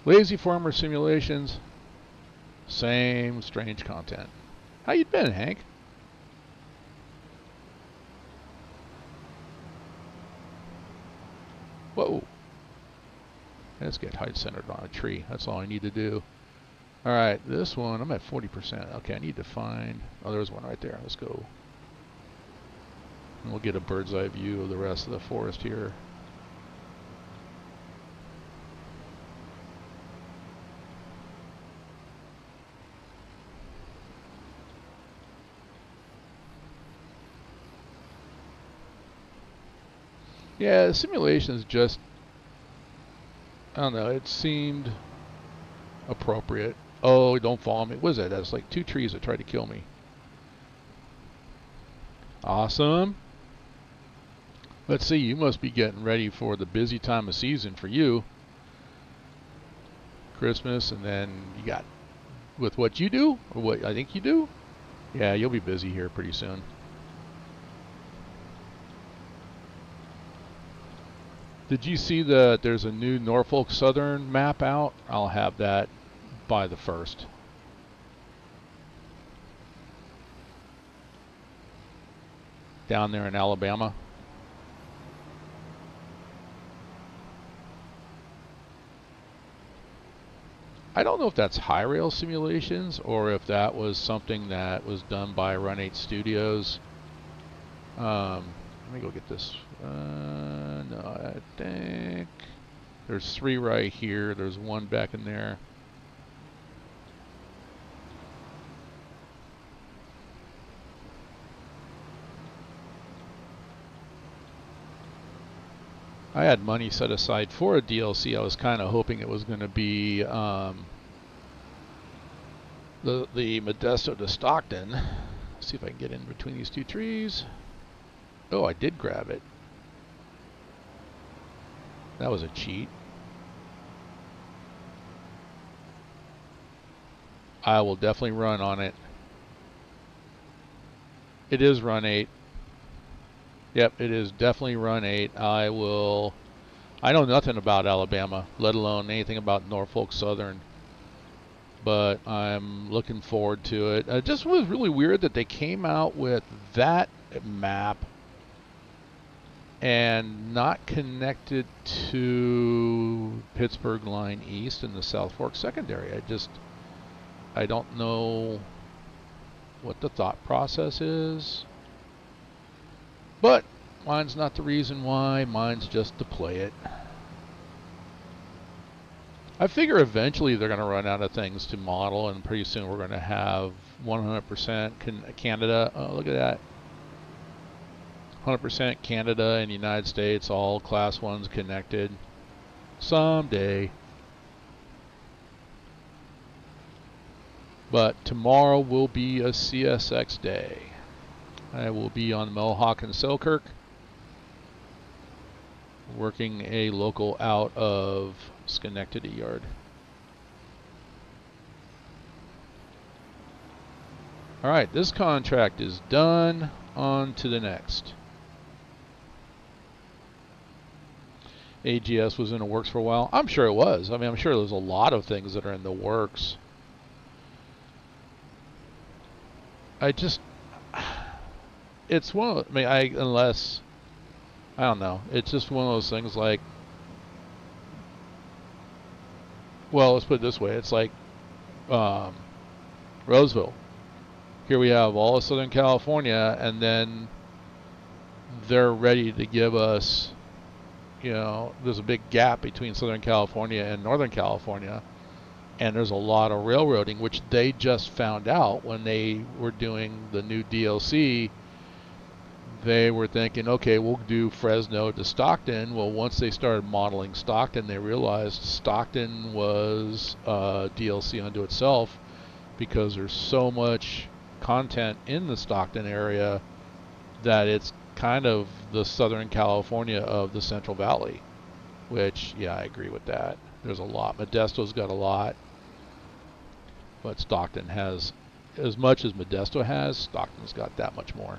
TheLazyFarmer Simulations. Same strange content. How you been, Hank? Whoa. Let's get height centered on a tree. That's all I need to do. Alright, this one, I'm at 40%. Okay, I need to find... Oh, there's one right there. Let's go. And we'll get a bird's eye view of the rest of the forest here. Yeah, the simulations just... I don't know, it seemed appropriate. Oh, don't follow me. What is that? That's like 2 trees that tried to kill me. Awesome. Let's see, you must be getting ready for the busy time of season for you. Christmas, and then you got, with what you do, or what I think you do, yeah, you'll be busy here pretty soon. Did you see that there's a new Norfolk Southern map out? I'll have that by the 1st. Down there in Alabama. I don't know if that's High Rail Simulations or if that was something that was done by Run8 Studios. Let me go get this. No, I think there's 3 right here. There's 1 back in there. I had money set aside for a DLC. I was kind of hoping it was going to be the Modesto to Stockton. Let's see if I can get in between these 2 trees. Oh, I did grab it. That was a cheat. I will definitely run on it. It is Run 8. Yep, it is definitely Run 8. I know nothing about Alabama, let alone anything about Norfolk Southern. But I'm looking forward to it. It just was really weird that they came out with that map and not connected to Pittsburgh Line East and the South Fork Secondary. I don't know what the thought process is. But mine's not the reason why. Mine's just to play it. I figure eventually they're going to run out of things to model, and pretty soon we're going to have 100% Canada. Oh, look at that. 100% Canada and United States, all Class 1s connected. Someday. But tomorrow will be a CSX day. I will be on Mohawk and Selkirk, working a local out of Schenectady yard. Alright, this contract is done. On to the next. AGS was in the works for a while. I'm sure it was. I mean, I'm sure there's a lot of things that are in the works. It's one of, I don't know. It's just one of those things like, well, let's put it this way. It's like Roseville. Here we have all of Southern California, and then they're ready to give us, there's a big gap between Southern California and Northern California, and there's a lot of railroading, which they just found out when they were doing the new DLC. They were thinking, okay, we'll do Fresno to Stockton. Well, once they started modeling Stockton, they realized Stockton was DLC unto itself, because there's so much content in the Stockton area that it's kind of the Southern California of the Central Valley, which, yeah, I agree with that. There's a lot. Modesto's got a lot, but Stockton has, as much as Modesto has, Stockton's got that much more.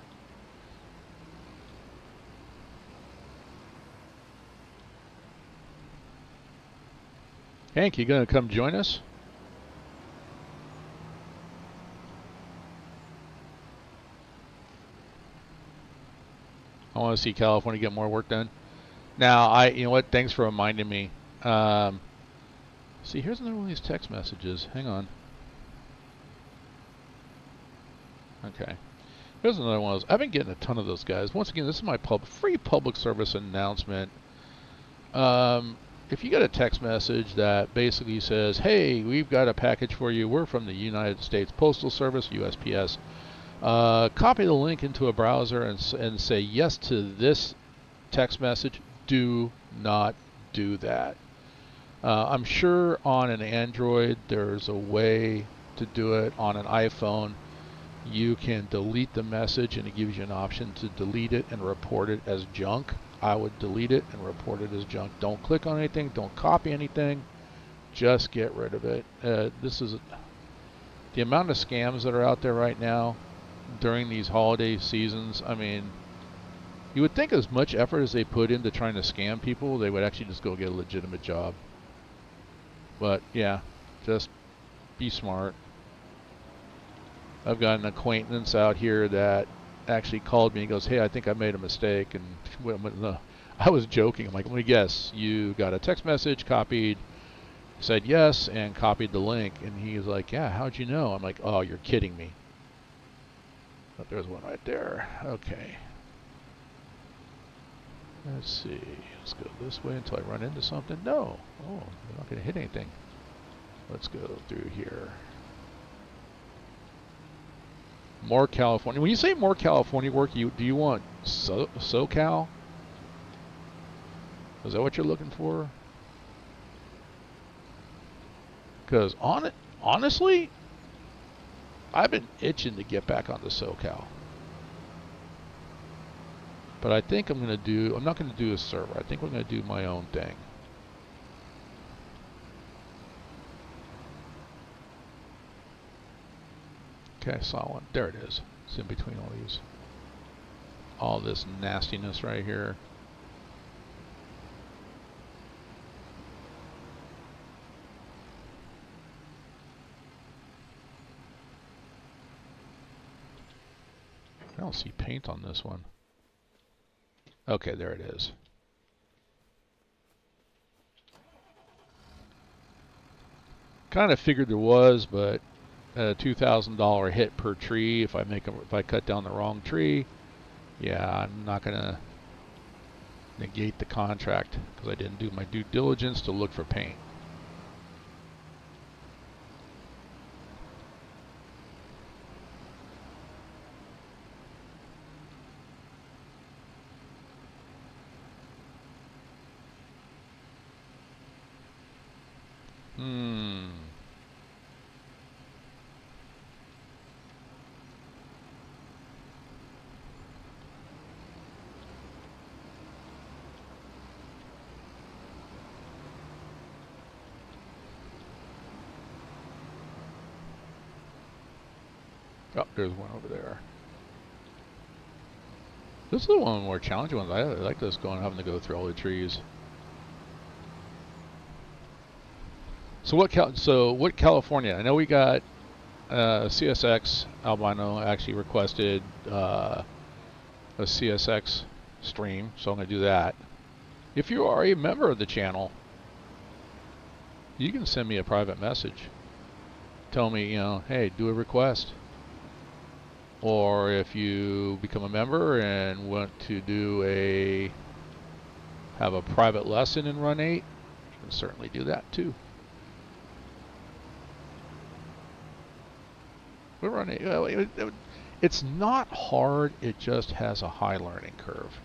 Hank, you gonna come join us? I want to see California get more work done. Now, you know what? Thanks for reminding me. See, here's another one of these text messages. Hang on. Okay. Here's another one of those. I've been getting a ton of those, guys. Once again, this is my free public service announcement. If you get a text message that basically says, hey, we've got a package for you. We're from the United States Postal Service, USPS. Copy the link into a browser and say yes to this text message. Do not do that. I'm sure on an Android there's a way to do it. On an iPhone, you can delete the message, and it gives you an option to delete it and report it as junk. I would delete it and report it as junk. Don't click on anything. Don't copy anything. Just get rid of it. This is the amount of scams that are out there right now during these holiday seasons. I mean, You would think as much effort as they put into trying to scam people, they would actually just go get a legitimate job. But yeah, just be smart. I've got an acquaintance out here that actually called me and goes, "Hey, I think I made a mistake." And I was joking. I'm like, "Let me guess. You got a text message, copied, said yes, and copied the link." And he was like, "Yeah, how'd you know?" I'm like, "Oh, you're kidding me." But there's one right there. Okay. Let's see. Let's go this way until I run into something. No. Oh, I'm not going to hit anything. Let's go through here. More California. When you say more California work, do you want SoCal? Is that what you're looking for? Because honestly, I've been itching to get back onto SoCal. But I think I'm not going to do a server. I think I'm going to do my own thing. Okay, I saw one. There it is. It's in between all this nastiness right here. I don't see paint on this one. Okay, there it is. Kind of figured there was, but a $2,000 hit per tree if I cut down the wrong tree. Yeah, I'm not gonna negate the contract because I didn't do my due diligence to look for paint. Oh, there's one over there. This is one of the more challenging ones. I like this having to go through all the trees. So what California? I know we got CSX Albino actually requested a CSX stream, so I'm going to do that. If you are a member of the channel, you can send me a private message. Tell me, hey, do a request. Or if you become a member and want to have a private lesson in Run8, you can certainly do that too. But Run8, it's not hard, it just has a high learning curve.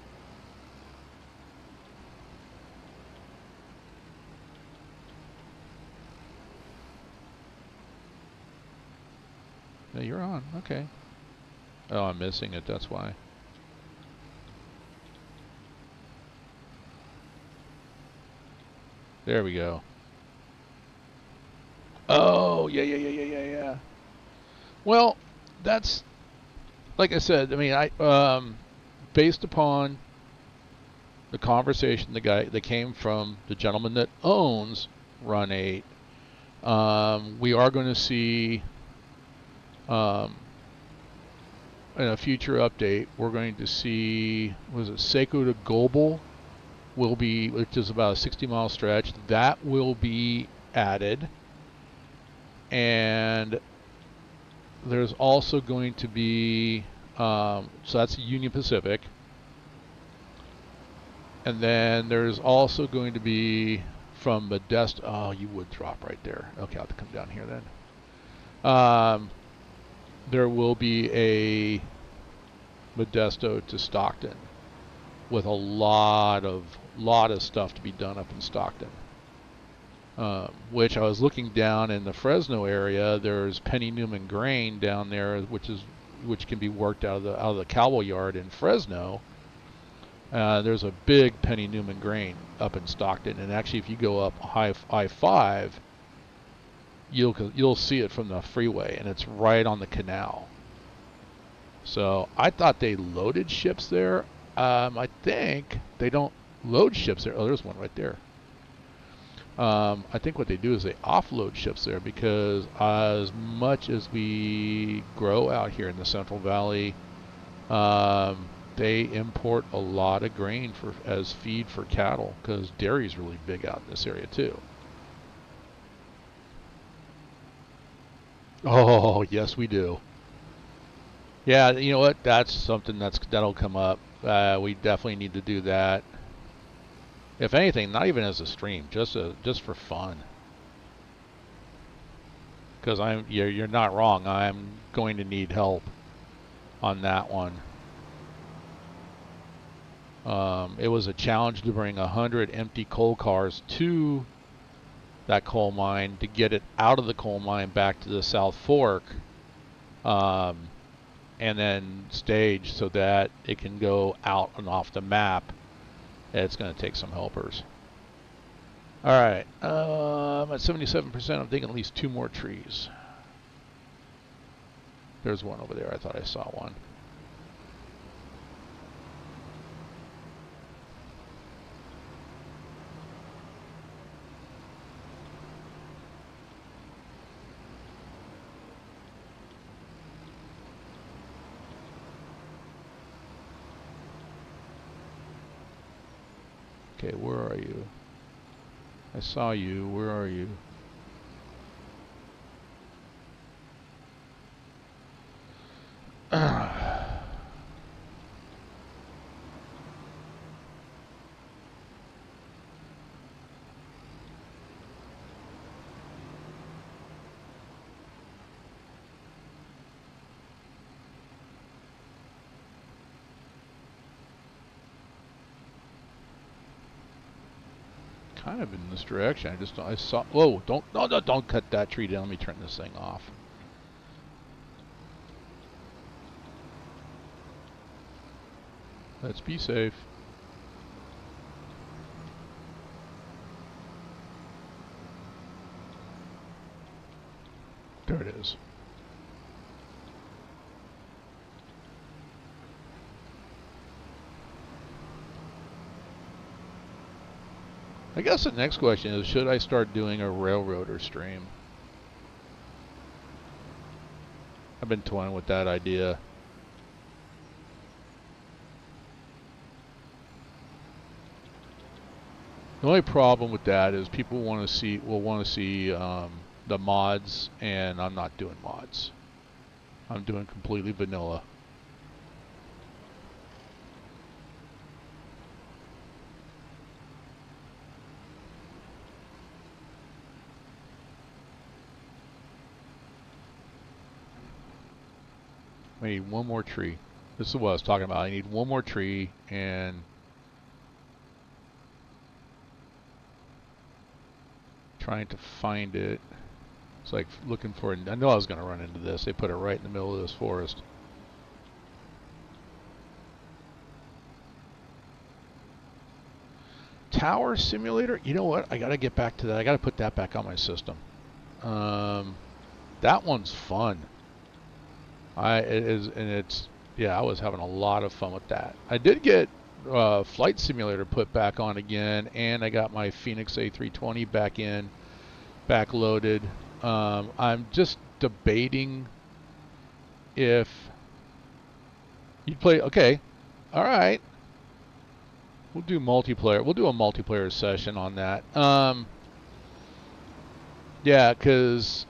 Yeah, you're on, okay. Oh, I'm missing it, that's why. There we go. Oh, yeah. Well, that's, like I said, I mean, based upon the conversation that came from the gentleman that owns Run8, we are going to see, in a future update, we're going to see, Seco to Gobel which is about a 60-mile stretch. That will be added. And there's also going to be, so that's Union Pacific. And then there's also going to be from Modesto. Oh, you would drop right there. Okay, I'll have to come down here then. There will be a Modesto to Stockton with a lot of stuff to be done up in Stockton. Which I was looking down in the Fresno area. There's Penny Newman grain down there, which can be worked out of the cowboy yard in Fresno. There's a big Penny Newman grain up in Stockton, and actually, if you go up I-5, you'll see it from the freeway, and it's right on the canal. So I thought they loaded ships there. I think they don't load ships there. Oh, there's one right there. I think what they do is they offload ships there because as much as we grow out here in the Central Valley, they import a lot of grain for as feed for cattle because dairy is really big out in this area too. Oh, yes, we do. Yeah, you know what? That's something that'll come up. We definitely need to do that. If anything, not even as a stream, just for fun. Because you're not wrong. I'm going to need help on that one. It was a challenge to bring 100 empty coal cars to that coal mine to get it out of the coal mine back to the South Fork, and then stage so that it can go out and off the map. It's going to take some helpers. All right, I'm at 77%. I'm thinking at least 2 more trees. There's one over there. I thought I saw one. Okay, where are you? I saw you. Where are you? Kind of in this direction. I saw. Whoa! Don't cut that tree down. Let me turn this thing off. Let's be safe. There it is. I guess the next question is, should I start doing a railroader stream? I've been toying with that idea. The only problem with that is people will want to see the mods, and I'm not doing mods. I'm doing completely vanilla. I need one more tree. This is what I was talking about. I need one more tree, and trying to find it. It's like looking for. I know I was going to run into this. They put it right in the middle of this forest. Tower simulator. You know what? I got to get back to that. I got to put that back on my system. That one's fun. Yeah, I was having a lot of fun with that. I did get Flight Simulator put back on again, and I got my Phoenix A320 back loaded. I'm just debating if you'd play. Okay, all right. We'll do multiplayer. We'll do a multiplayer session on that. Yeah, because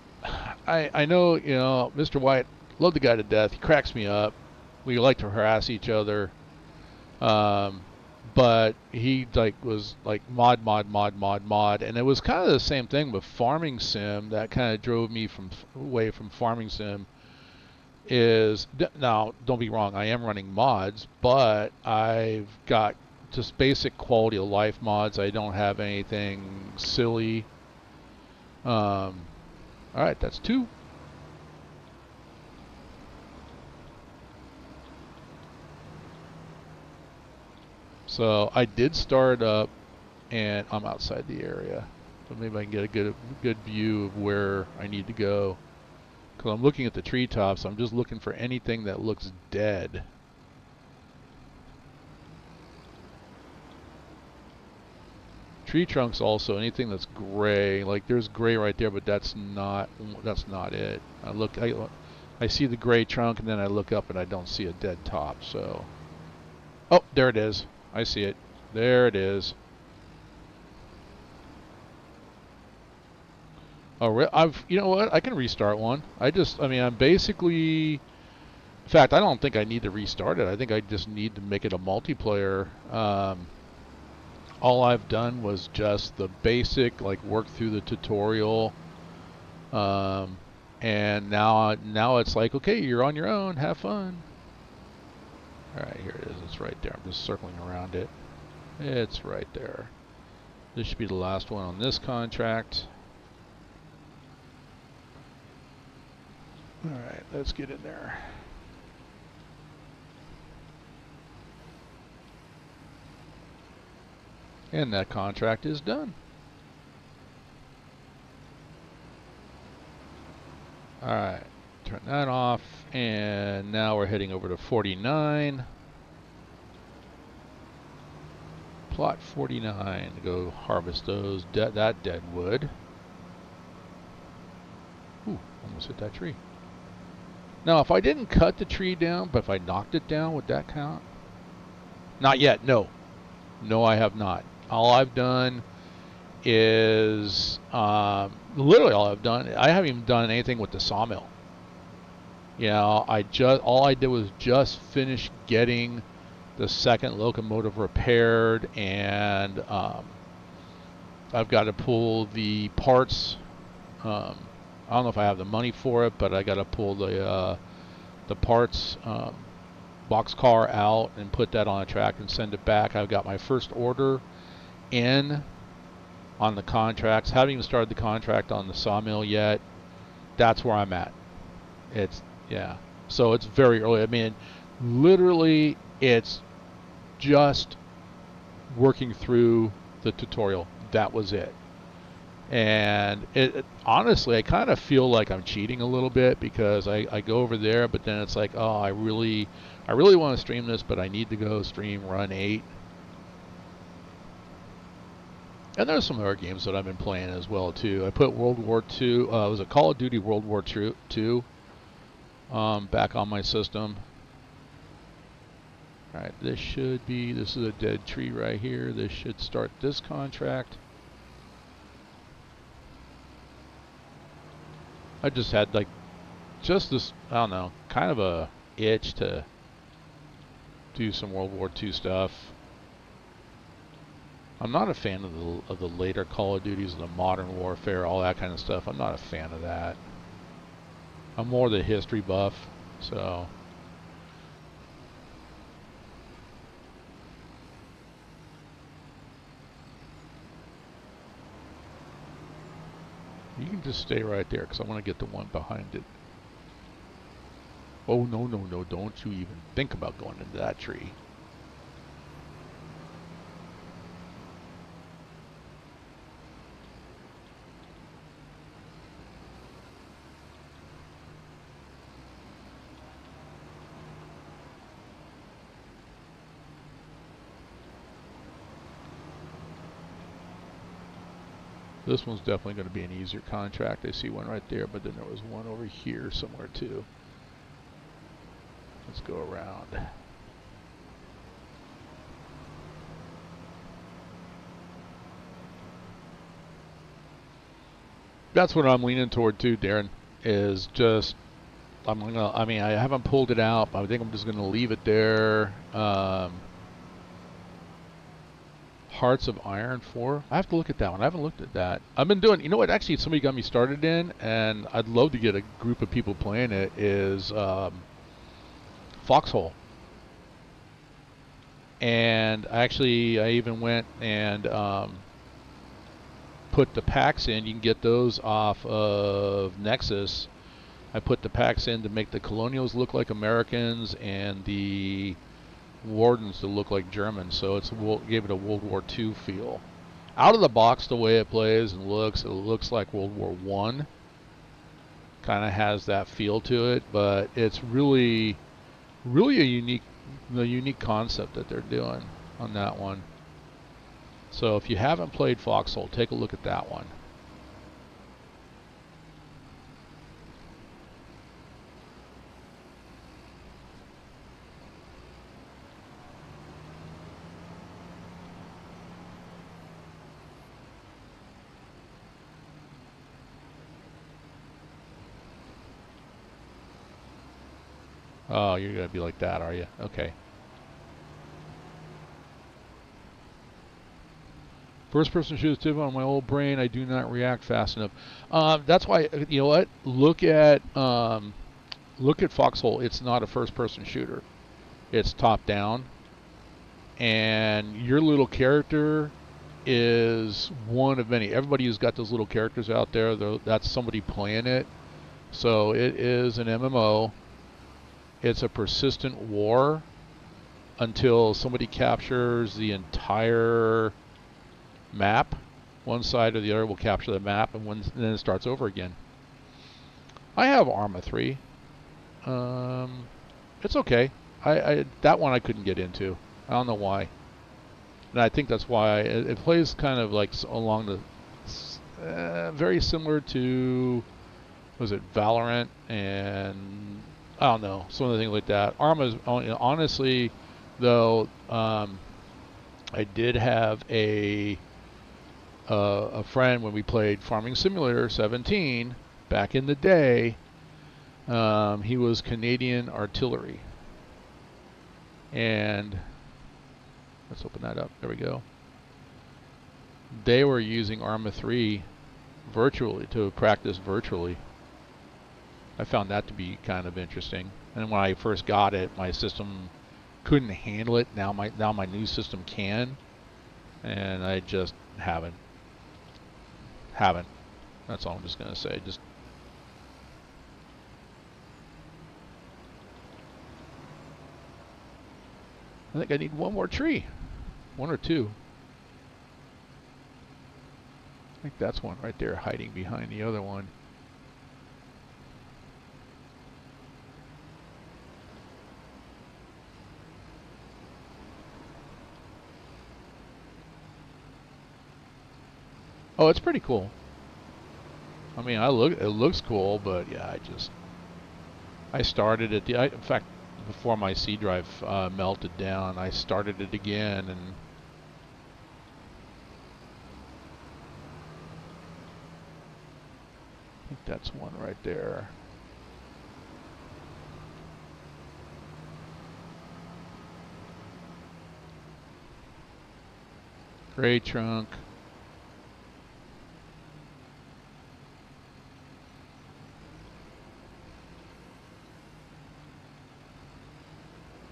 I know, Mr. White, love the guy to death. He cracks me up. We like to harass each other. But he was like mod, and it was kind of the same thing with Farming Sim that kind of drove me away from Farming Sim. Now, don't be wrong, I am running mods, but I've got just basic quality of life mods. I don't have anything silly. All right, that's 2. So I did start up, and I'm outside the area. So maybe I can get a good view of where I need to go. Because I'm looking at the treetops. I'm just looking for anything that looks dead. Tree trunks also, anything that's gray, like there's gray right there, but that's not it. I see the gray trunk, and then I look up and I don't see a dead top. So, oh, there it is. I see it. There it is. Oh, you know what? I can restart one. I'm basically, in fact, I don't think I need to restart it. I think I just need to make it a multiplayer. All I've done was just the basic, like work through the tutorial. And now it's like, okay, you're on your own, have fun. All right, here it is. It's right there. I'm just circling around it. It's right there. This should be the last one on this contract. All right, let's get in there. And that contract is done. All right, turn that off, and now we're heading over to 49. Plot 49 to go harvest those that dead wood. Ooh, almost hit that tree. Now, if I didn't cut the tree down, but if I knocked it down, would that count? Not yet, no. No, I have not. All I've done is, literally all I've done, I haven't even done anything with the sawmill. You know, all I did was just finish getting the second locomotive repaired, and I've got to pull the parts. I don't know if I have the money for it, but I got to pull the parts boxcar out and put that on a track and send it back. I've got my first order in on the contracts. Haven't even started the contract on the sawmill yet. That's where I'm at. Yeah. So it's very early. I mean, literally, it's just working through the tutorial. That was it. And honestly, I kind of feel like I'm cheating a little bit, because I go over there, but then it's like, oh, I really want to stream this, but I need to go stream Run8. And there's some other games that I've been playing as well too. I put World War II. Was it Call of Duty World War II? Back on my system. All right, this is a dead tree right here. This should start this contract. I just had this, I don't know, kind of a itch to do some World War II stuff. I'm not a fan of the later Call of Duties, the modern warfare, all that kind of stuff. I'm not a fan of that. I'm more the history buff, so. You can just stay right there, because I want to get the one behind it. Oh, no, don't you even think about going into that tree. This one's definitely going to be an easier contract. I see one right there, but then there was one over here somewhere too. Let's go around. That's what I'm leaning toward too, Darren, is just, I haven't pulled it out. I think I'm just going to leave it there. Hearts of Iron 4. I have to look at that one. I haven't looked at that. I've been doing, you know what, actually somebody got me started in, and I'd love to get a group of people playing it, is Foxhole. And actually, I even went and put the packs in. You can get those off of Nexus. I put the packs in to make the Colonials look like Americans and the Wardens to look like Germans, so gave it a World War II feel. Out of the box, the way it plays and looks, it looks like World War I. Kind of has that feel to it, but it's really a unique concept that they're doing on that one. So if you haven't played Foxhole, take a look at that one. Oh, you're going to be like that, are you? Okay. First-person shooters tip on my old brain. I do not react fast enough. That's why, you know what? Look at Foxhole. It's not a first-person shooter. It's top-down, and your little character is one of many. Everybody who's got those little characters out there, that's somebody playing it. So it is an MMO. It's a persistent war until somebody captures the entire map. One side or the other will capture the map, and then it starts over again. I have Arma 3. It's okay. That one I couldn't get into. I don't know why. And I think that's why it plays kind of like along the very similar to, was it Valorant, and I don't know, some of the things like that. Arma's, honestly though, I did have a friend when we played Farming Simulator 17 back in the day. He was Canadian artillery, and let's open that up. There we go. They were using Arma 3 virtually to practice virtually. I found that to be kind of interesting. And when I first got it, my system couldn't handle it. Now my new system can, and I just haven't. That's all I'm just gonna say. I think I need one more tree. One or two. I think that's one right there hiding behind the other one. Oh, it's pretty cool. I mean, it looks cool, but yeah, I started it. In fact, before my C drive melted down, I started it again, and I think that's one right there. Gray trunk.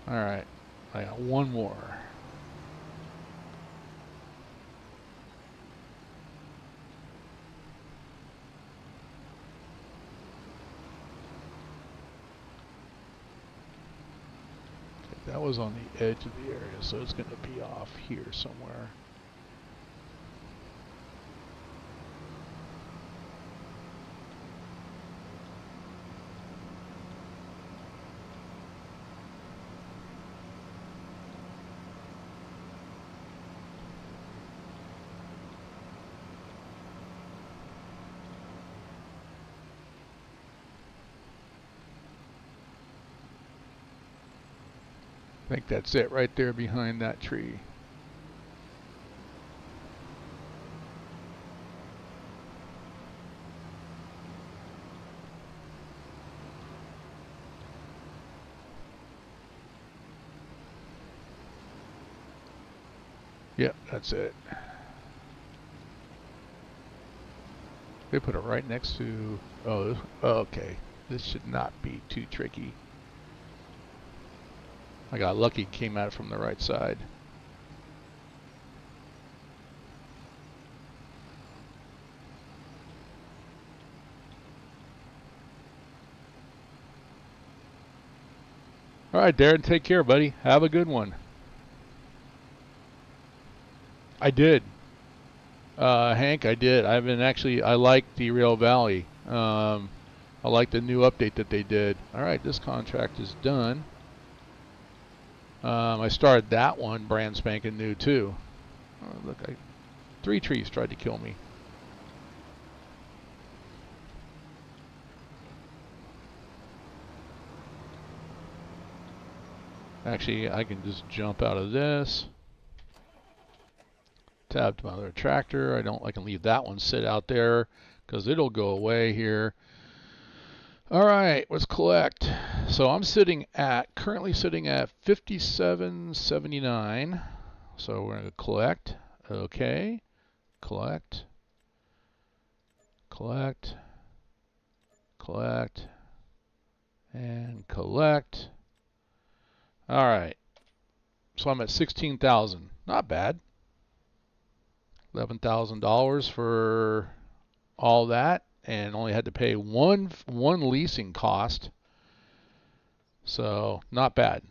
All right, I got one more. Okay, that was on the edge of the area, so it's going to be off here somewhere. I think that's it right there behind that tree. Yep, that's it. They put it right next to, oh, okay. This should not be too tricky. I got lucky, came at it from the right side. All right, Darren, take care, buddy. Have a good one. I did. Hank, I did. I like the Real Valley. I like the new update that they did. All right, this contract is done. I started that one brand spanking new too. Oh, look, 3 trees tried to kill me. Actually, I can just jump out of this. Tab to my other tractor. I can leave that one sit out there because it'll go away here. All right, let's collect. So I'm currently sitting at 57.79. So we're going to collect. Okay. Collect. Collect. Collect. And collect. All right. So I'm at 16,000. Not bad. $11,000 for all that, and only had to pay one leasing cost. So not bad.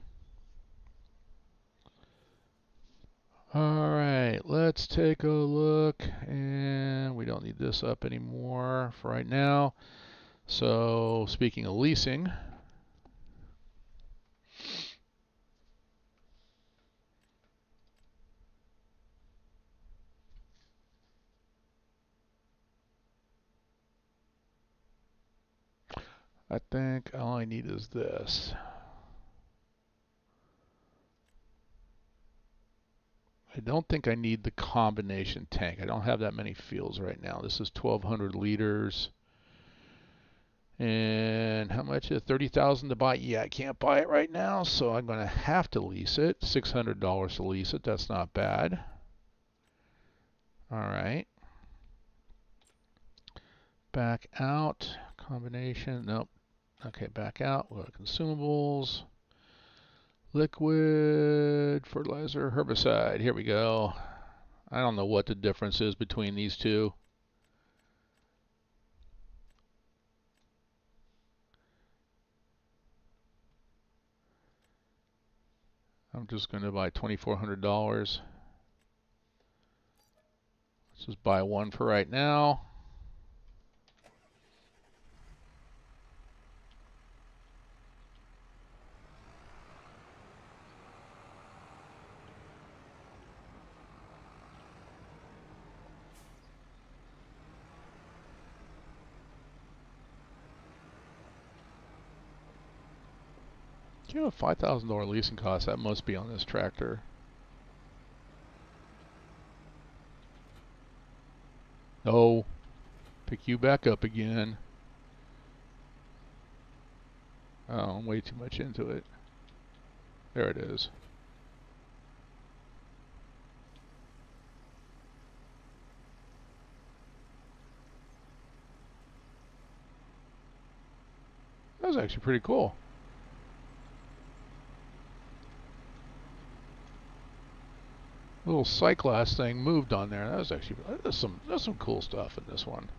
All right, let's take a look, and we don't need this up anymore for right now. So speaking of leasing, I think all I need is this. I don't think I need the combination tank. I don't have that many fields right now. This is 1,200 liters. And how much is 30,000 to buy? Yeah, I can't buy it right now, so I'm going to have to lease it. $600 to lease it. That's not bad. All right. Back out. Combination. Nope. Okay, back out. We'll go to consumables. Liquid, fertilizer, herbicide. Here we go. I don't know what the difference is between these two. I'm just going to buy $2,400. Let's just buy one for right now. You know, $5,000 leasing cost, that must be on this tractor. Oh, pick you back up again. Oh, I'm way too much into it. There it is. That was actually pretty cool. Little Cyclass thing moved on there. That was actually, there's some cool stuff in this one.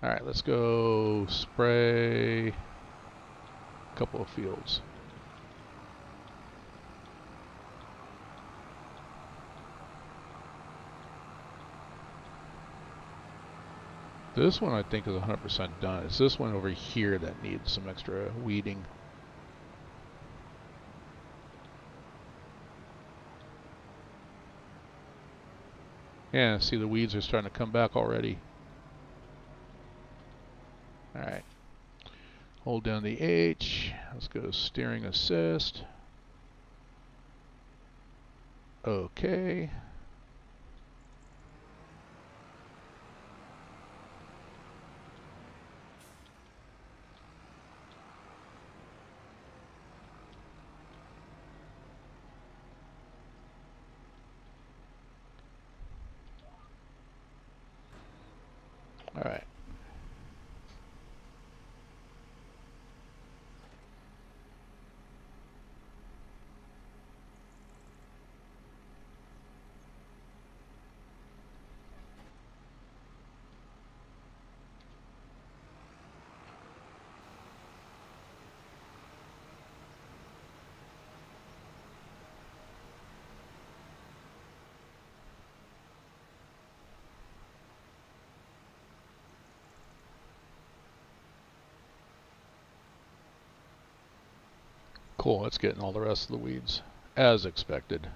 All right, let's go spray a couple of fields. This one I think is 100% done. It's this one over here that needs some extra weeding. Yeah, see the weeds are starting to come back already. Alright. Hold down the H. Let's go steering assist. Okay. Alright. Cool, it's getting all the rest of the weeds, as expected.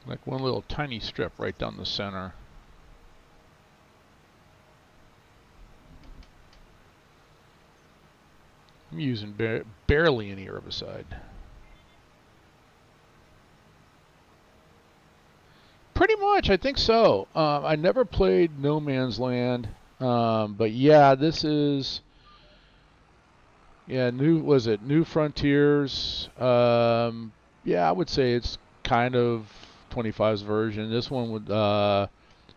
Like one little tiny strip right down the center. I'm using barely any herbicide. Pretty much, I think so. I never played No Man's Land, but yeah, this is New Frontiers? Yeah, I would say it's kind of 25's version. This one would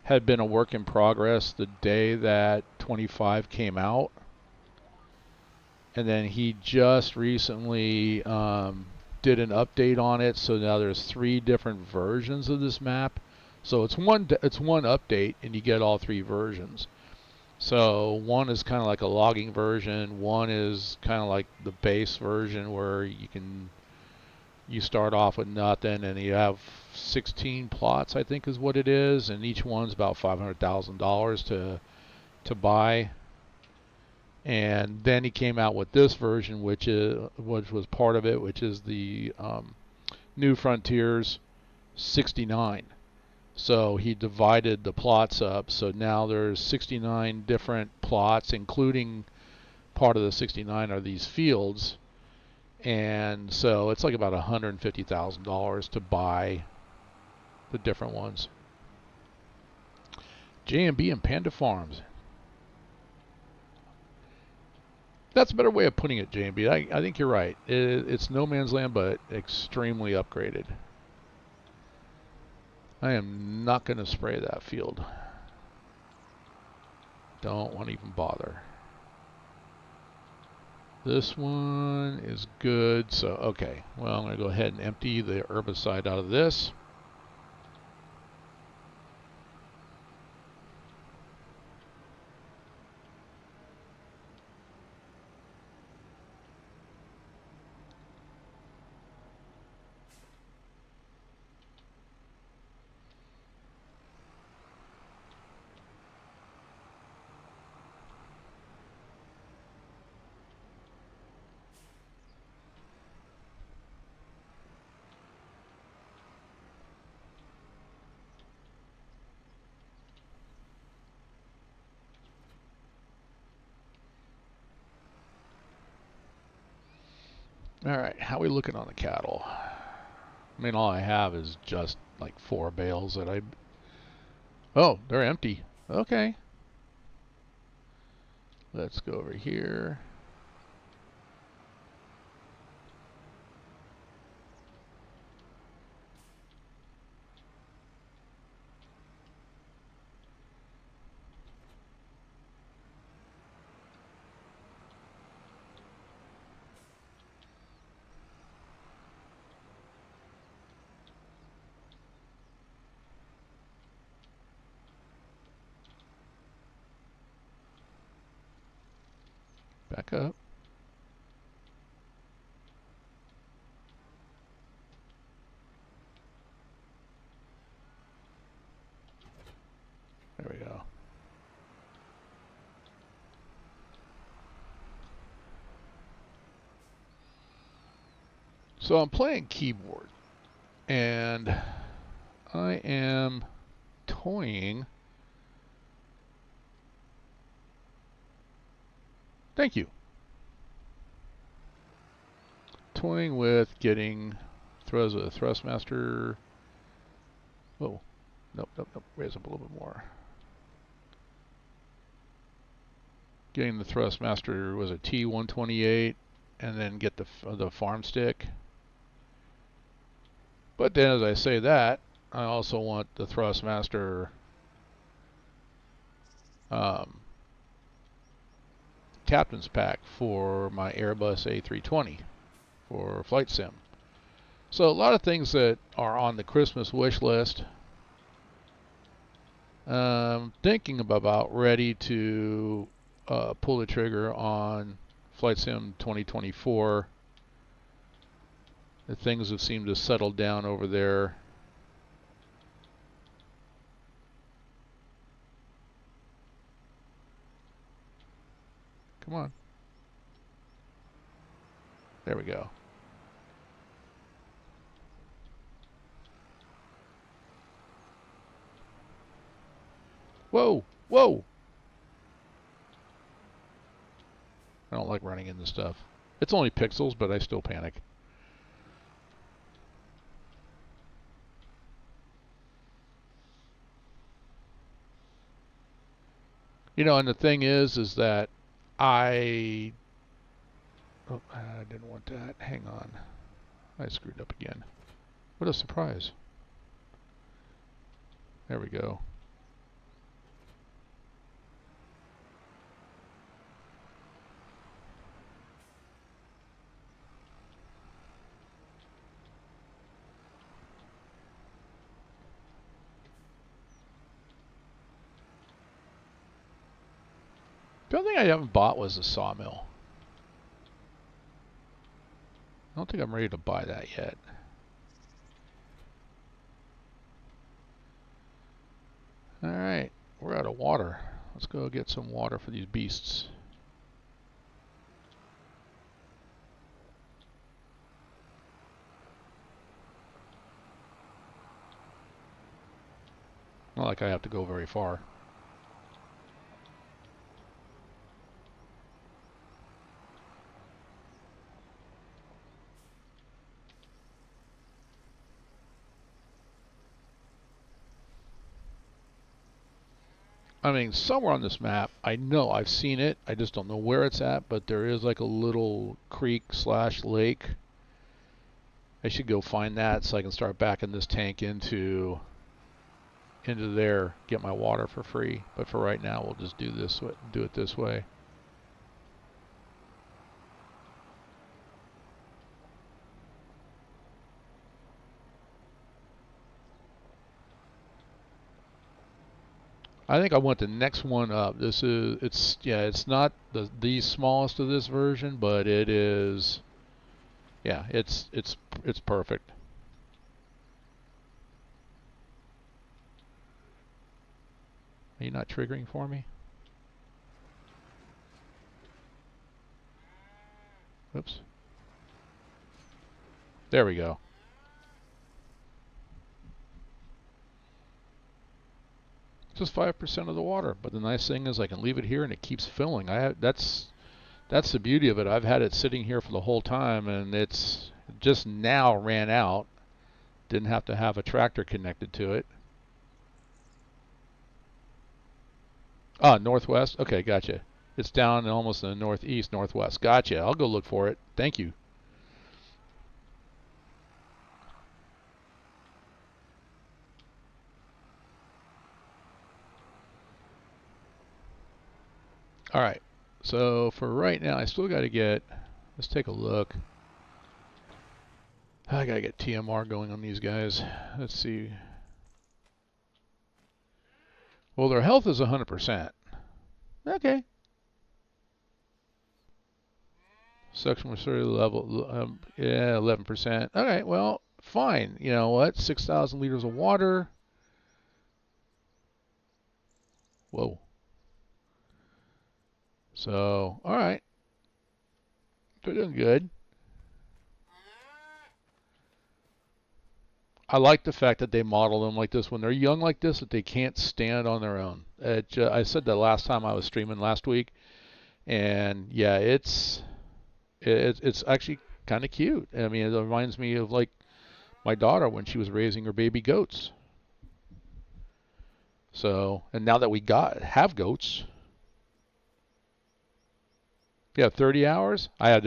had been a work in progress the day that 25 came out, and then he just recently did an update on it. So now there's 3 different versions of this map. So it's one update, and you get all 3 versions. So one is kind of like a logging version. One is kind of like the base version where you start off with nothing, and you have 16 plots, I think is what it is, and each one's about $500,000 to buy. And then he came out with this version, which was part of it, which is the New Frontiers 69. So he divided the plots up. So now there's 69 different plots, including part of the 69 are these fields. And so it's like about $150,000 to buy the different ones. J&B and Panda Farms. That's a better way of putting it, J&B. I think you're right. It's No Man's Land, but extremely upgraded. I am not going to spray that field. Don't want to even bother. This one is good, so okay. Well, I'm going to go ahead and empty the herbicide out of this. All right, how are we looking on the cattle? I mean, all I have is just like 4 bales that I... Oh, they're empty. Okay. Let's go over here. Back up. There we go. So I'm playing keyboard, and I am toying. Thank you. Toying with getting throws with a Thrustmaster. Oh, nope. Raise up a little bit more. Getting the Thrustmaster was a T128, and then get the farm stick. But then, as I say that, I also want the Thrustmaster Captain's Pack for my Airbus A320 for flight sim. So a lot of things that are on the Christmas wish list. Thinking about ready to pull the trigger on Flight Sim 2024. The things have seemed to settle down over there. Come on. There we go. Whoa! Whoa! I don't like running into stuff. It's only pixels, but I still panic. You know, and the thing is that I... Oh, I didn't want that. Hang on. I screwed up again. What a surprise. There we go. The only thing I haven't bought was a sawmill. I don't think I'm ready to buy that yet. Alright, we're out of water. Let's go get some water for these beasts. Not like I have to go very far. I mean, somewhere on this map, I know I've seen it. I just don't know where it's at, but there is like a little creek / lake. I should go find that so I can start backing this tank into there, get my water for free. But for right now, we'll just do it this way. I think I want the next one up. It's not the smallest of this version, but it is. Yeah, it's perfect. Are you not triggering for me? Oops. There we go. Just 5% of the water, but the nice thing is I can leave it here and it keeps filling. That's the beauty of it. I've had it sitting here for the whole time, and it's just now ran out. Didn't have to have a tractor connected to it. Ah, northwest. Okay, gotcha. It's down almost in the northeast, northwest. Gotcha. I'll go look for it. Thank you. All right. So for right now, I still got to get. Let's take a look. I gotta get TMR going on these guys. Let's see. Well, their health is 100%. Okay. Suction maturity level, yeah, 11%. All right, well, fine. You know what? 6,000 liters of water. Whoa. So, all right. They're doing good. I like the fact that they model them like this when they're young like this, that they can't stand on their own. I said that last time I was streaming last week, and yeah, it's actually kind of cute. I mean, it reminds me of like my daughter when she was raising her baby goats. So, and now that we have goats, yeah, 30 hours. I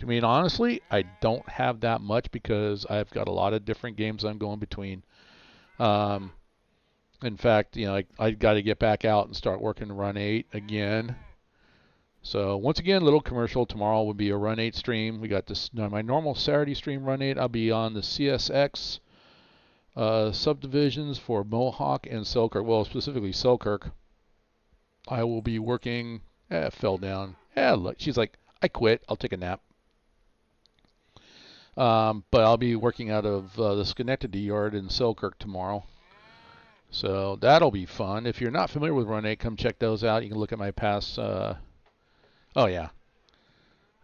mean, honestly, I don't have that much because I've got a lot of different games I'm going between. In fact, you know, I got to get back out and start working Run8 again. So once again, little commercial. Tomorrow will be a Run8 stream. We got this my normal Saturday stream Run8. I'll be on the CSX subdivisions for Mohawk and Selkirk. Well, specifically Selkirk. I will be working. Fell down. Look, she's like, I quit. I'll take a nap. But I'll be working out of the Schenectady yard in Selkirk tomorrow. So that'll be fun. If you're not familiar with Run8, come check those out. You can look at my past. Oh yeah.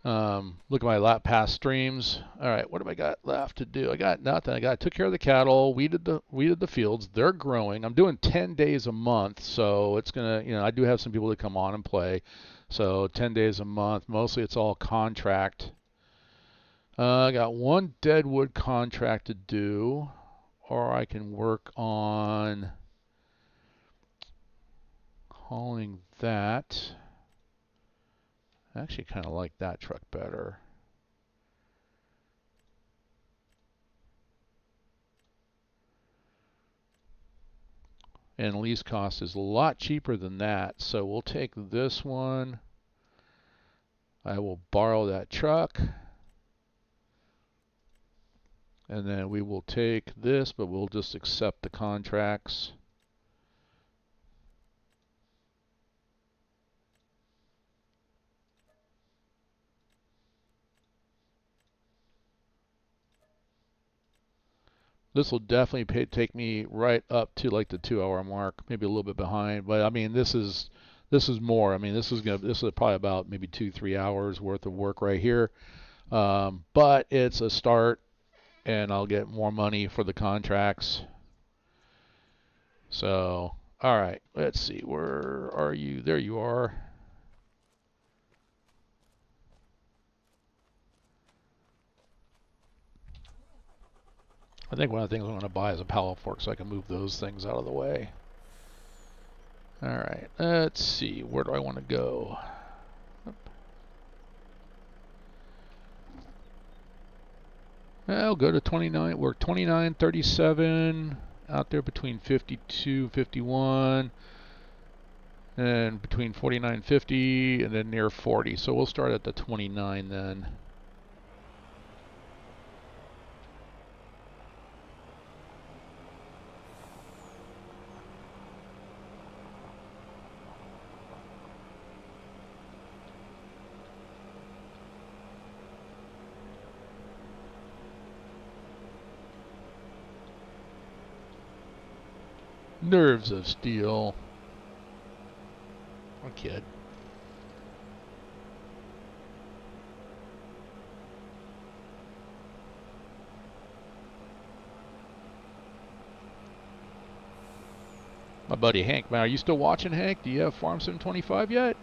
Look at my past streams. All right, what have I got left to do? I got nothing. Took care of the cattle, weeded the fields. They're growing. I'm doing 10 days a month, so it's gonna, I do have some people that come on and play. So 10 days a month. Mostly it's all contract. I got one deadwood contract to do, or I can work on hauling that. I actually kind of like that truck better. And lease cost is a lot cheaper than that, so we'll take this one. I will borrow that truck, and then we will take this, but we'll just accept the contracts. This will definitely take me right up to like the 2-hour mark, maybe a little bit behind, but I mean this is more. I mean this is probably about maybe 2-3 hours worth of work right here. But it's a start, and I'll get more money for the contracts. So, all right, let's see, where are you? There you are. I think one of the things I'm going to buy is a paddle fork so I can move those things out of the way. All right, let's see, where do I want to go? I'll go to 29, work 29, 37, out there between 52, 51, and between 49, 50, and then near 40. So we'll start at the 29 then. Nerves of steel. I'm a kid. My buddy Hank, man, are you still watching, Hank? Do you have Farm Sim 25 yet?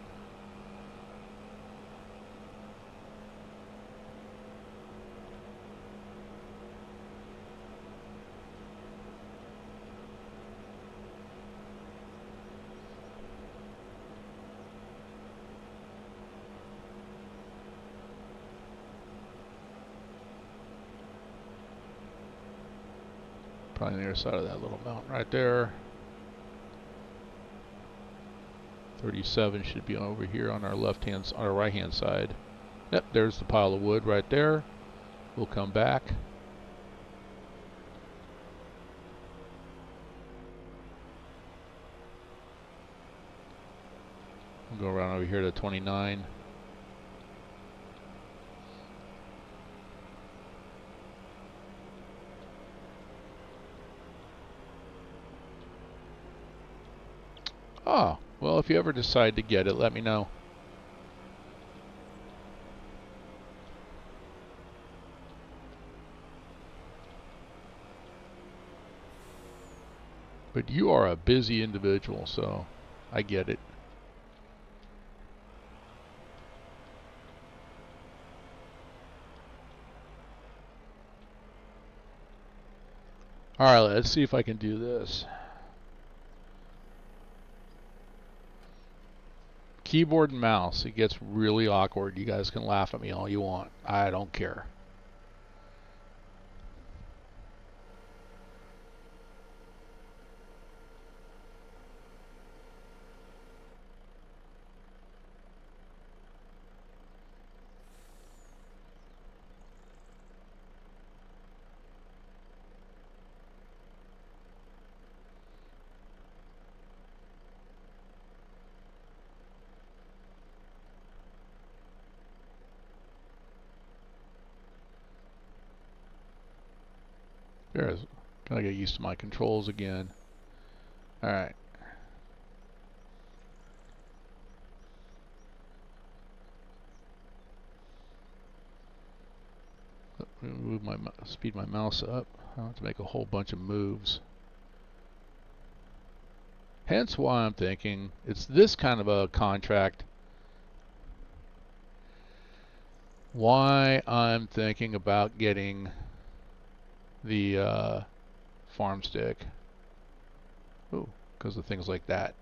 Probably on the other side of that little mountain right there. 37 should be over here on our on our right hand side. Yep, there's the pile of wood right there. We'll come back. We'll go around over here to 29. Oh, well, if you ever decide to get it, let me know. But you are a busy individual, so I get it. Alright, let's see if I can do this. Keyboard and mouse, it gets really awkward. You guys can laugh at me all you want. I don't care. There's, gotta get used to my controls again. Alright. move my speed my mouse up. I have to make a whole bunch of moves. Hence why I'm thinking it's this kind of a contract. Why I'm thinking about getting the farm stick. Ooh, because of things like that.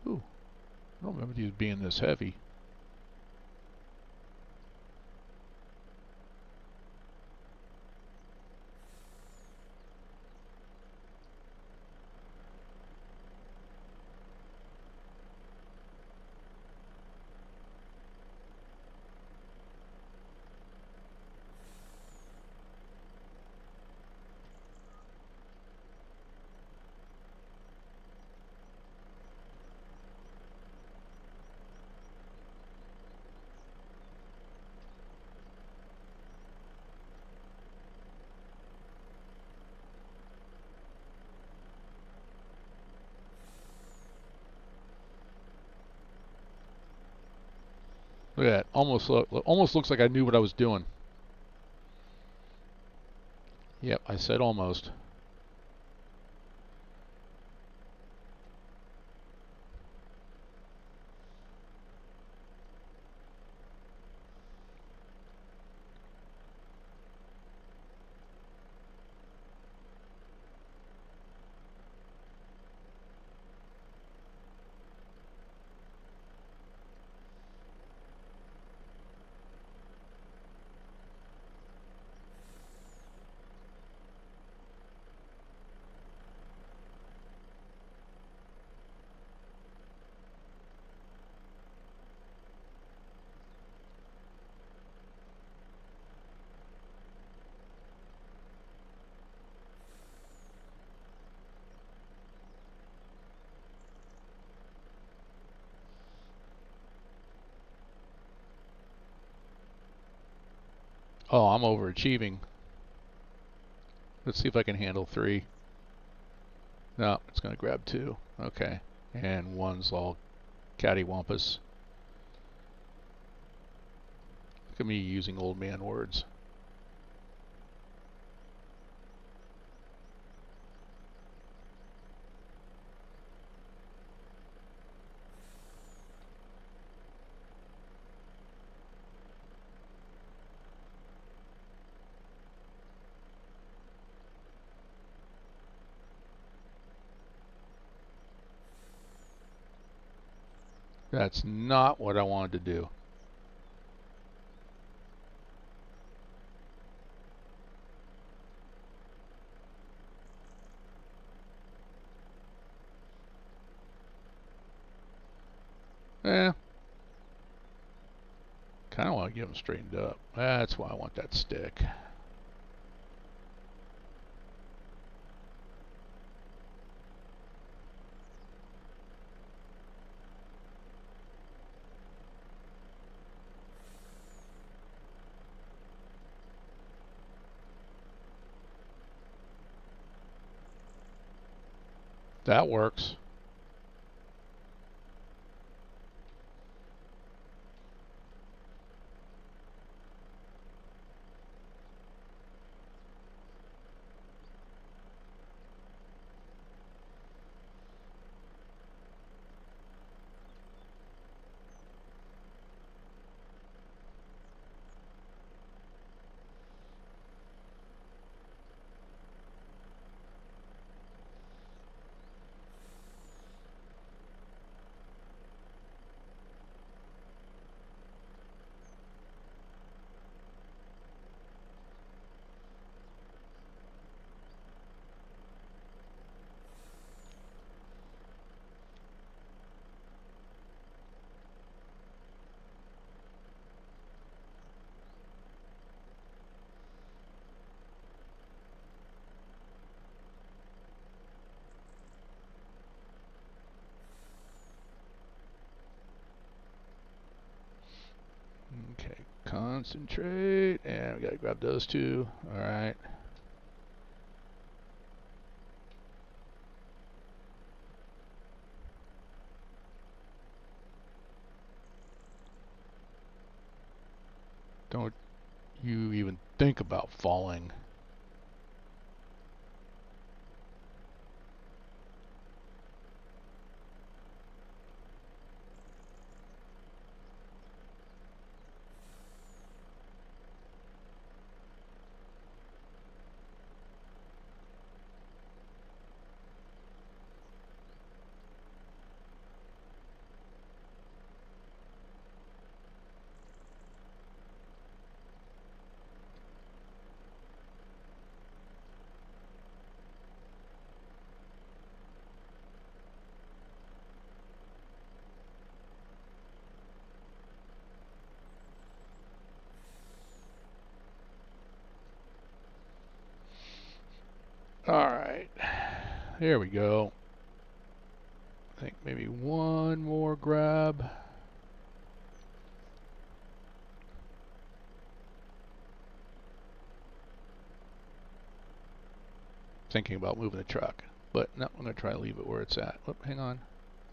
Ooh, I don't remember these being this heavy. Look at that. Almost looks like I knew what I was doing. Yep, I said almost. Oh, I'm overachieving. Let's see if I can handle 3. No, it's going to grab 2. Okay. And 1's all cattywampus. Look at me using old man words. That's not what I wanted to do. Eh. Kind of want to get them straightened up. That's why I want that stick. That works. concentrate, and we gotta grab those two. All right. Don't you even think about falling. Alright, there we go. I think maybe one more grab. Thinking about moving the truck, but no, I'm going to try to leave it where it's at. Oh, hang on.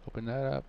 Open that up.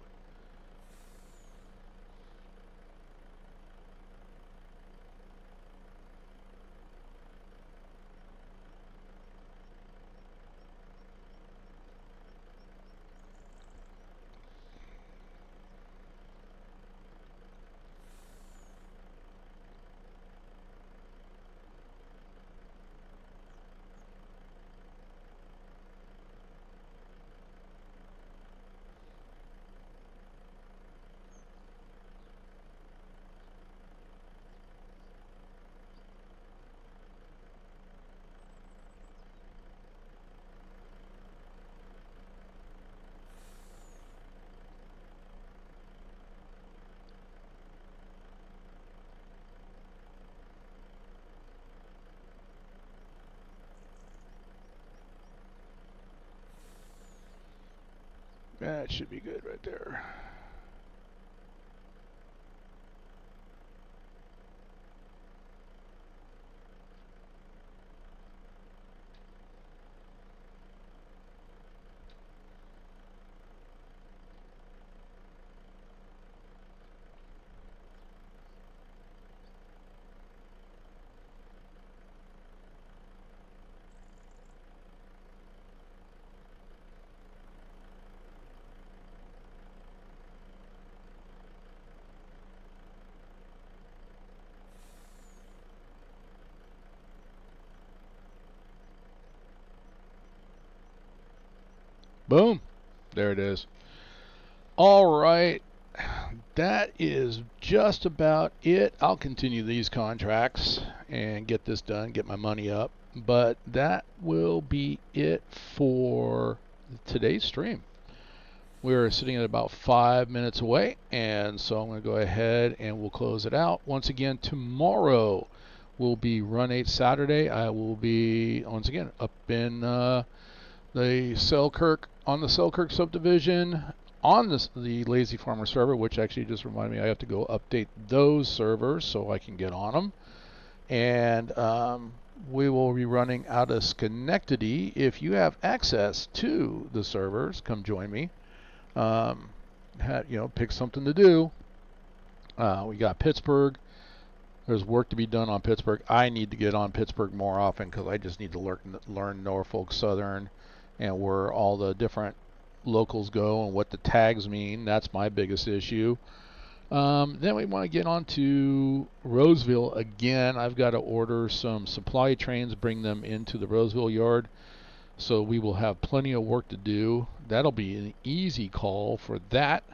That should be good right there. Boom. There it is. All right. That is just about it. I'll continue these contracts and get this done, get my money up. But that will be it for today's stream. We're sitting at about 5 minutes away, and so I'm going to go ahead and we'll close it out. Once again, tomorrow will be Run 8 Saturday. I will be, once again, up in the Selkirk, on the Selkirk subdivision, on the Lazy Farmer server, which actually just reminded me I have to go update those servers so I can get on them. And we will be running out of Schenectady. If you have access to the servers, come join me. Pick something to do. We got Pittsburgh. There's work to be done on Pittsburgh. I need to get on Pittsburgh more often because I just need to learn Norfolk Southern and where all the different locals go and what the tags mean. That's my biggest issue. Then we want to get on to Roseville again. I've got to order some supply trains, bring them into the Roseville yard. So we will have plenty of work to do. That'll be an easy call for that.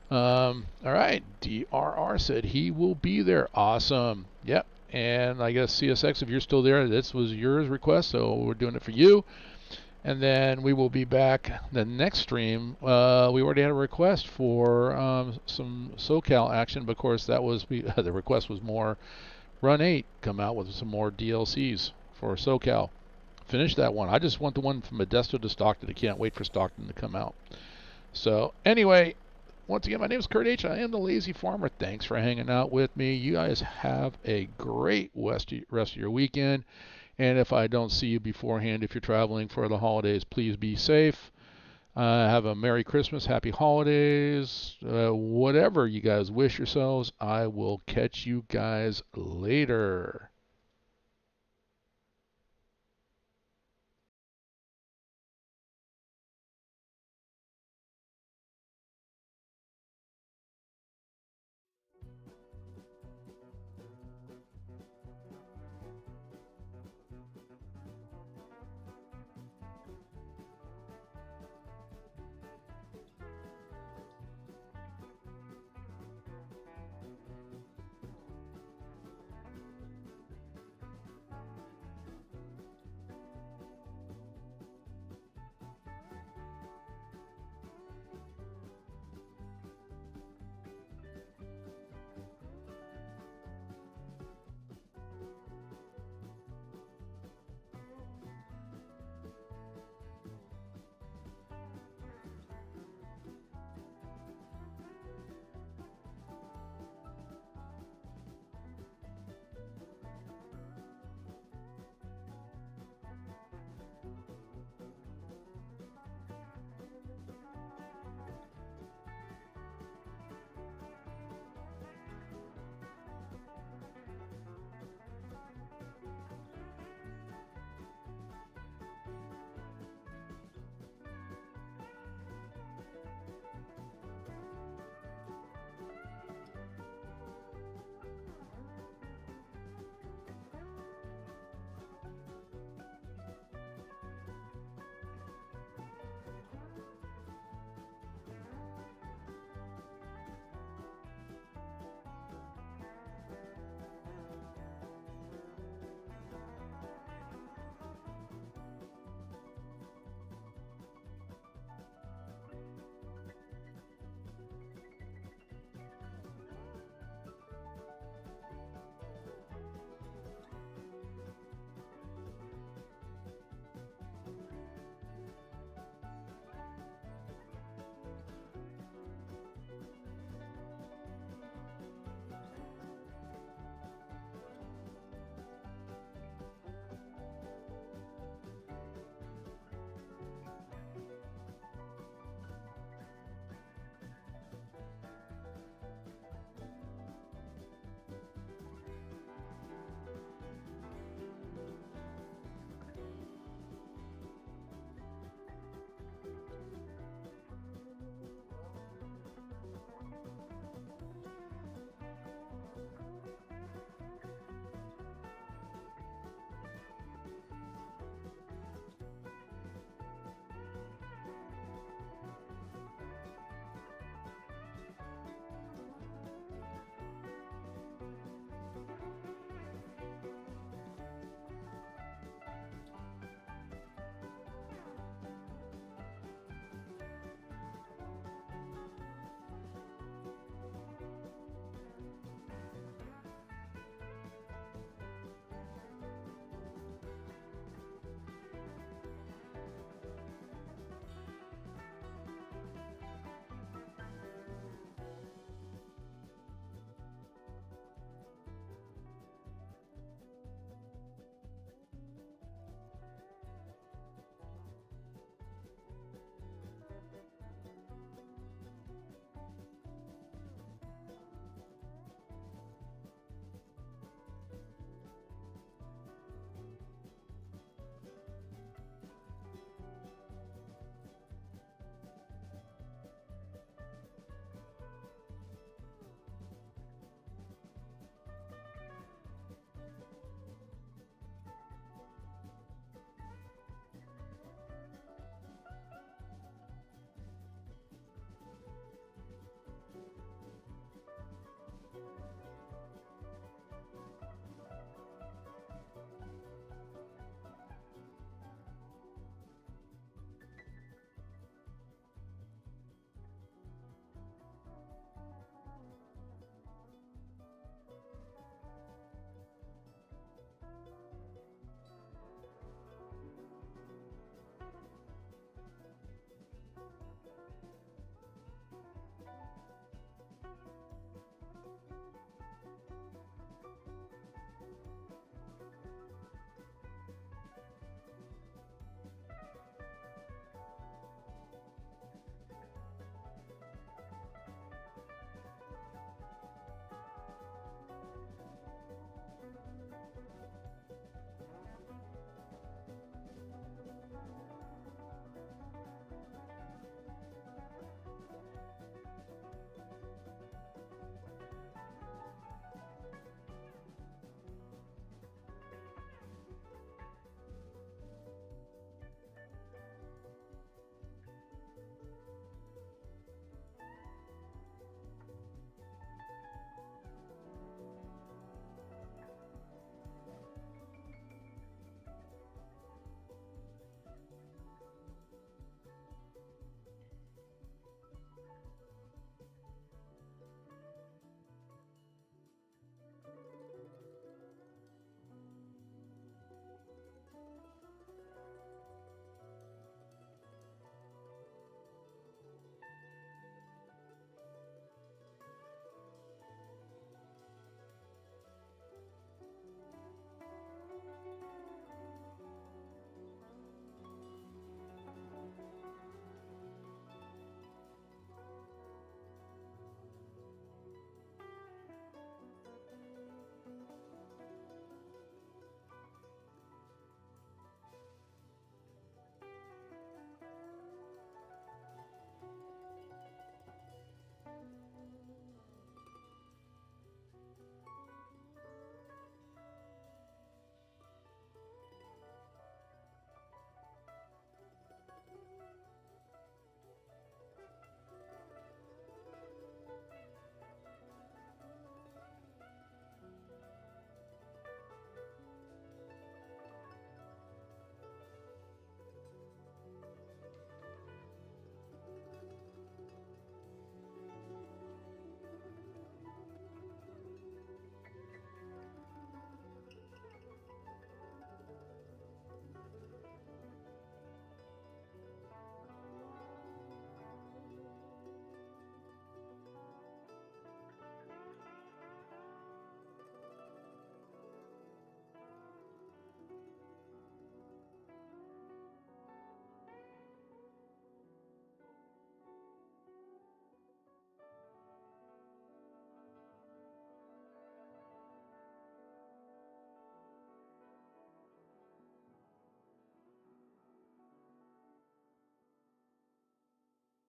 All right, DRR said he will be there. Awesome. Yep. And I guess CSX, if you're still there, this was your request, so we're doing it for you. And then we will be back the next stream. We already had a request for some SoCal action, but of course that was the request was more Run 8 come out with some more DLCs for SoCal. Finish that one. I just want the one from Modesto to Stockton. I can't wait for Stockton to come out. So anyway, Once again, my name is Kurt H. I am the Lazy Farmer. Thanks for hanging out with me. You guys have a great rest of your weekend. And if I don't see you beforehand, if you're traveling for the holidays, please be safe. Have a Merry Christmas, Happy Holidays, whatever you guys wish yourselves. I will catch you guys later.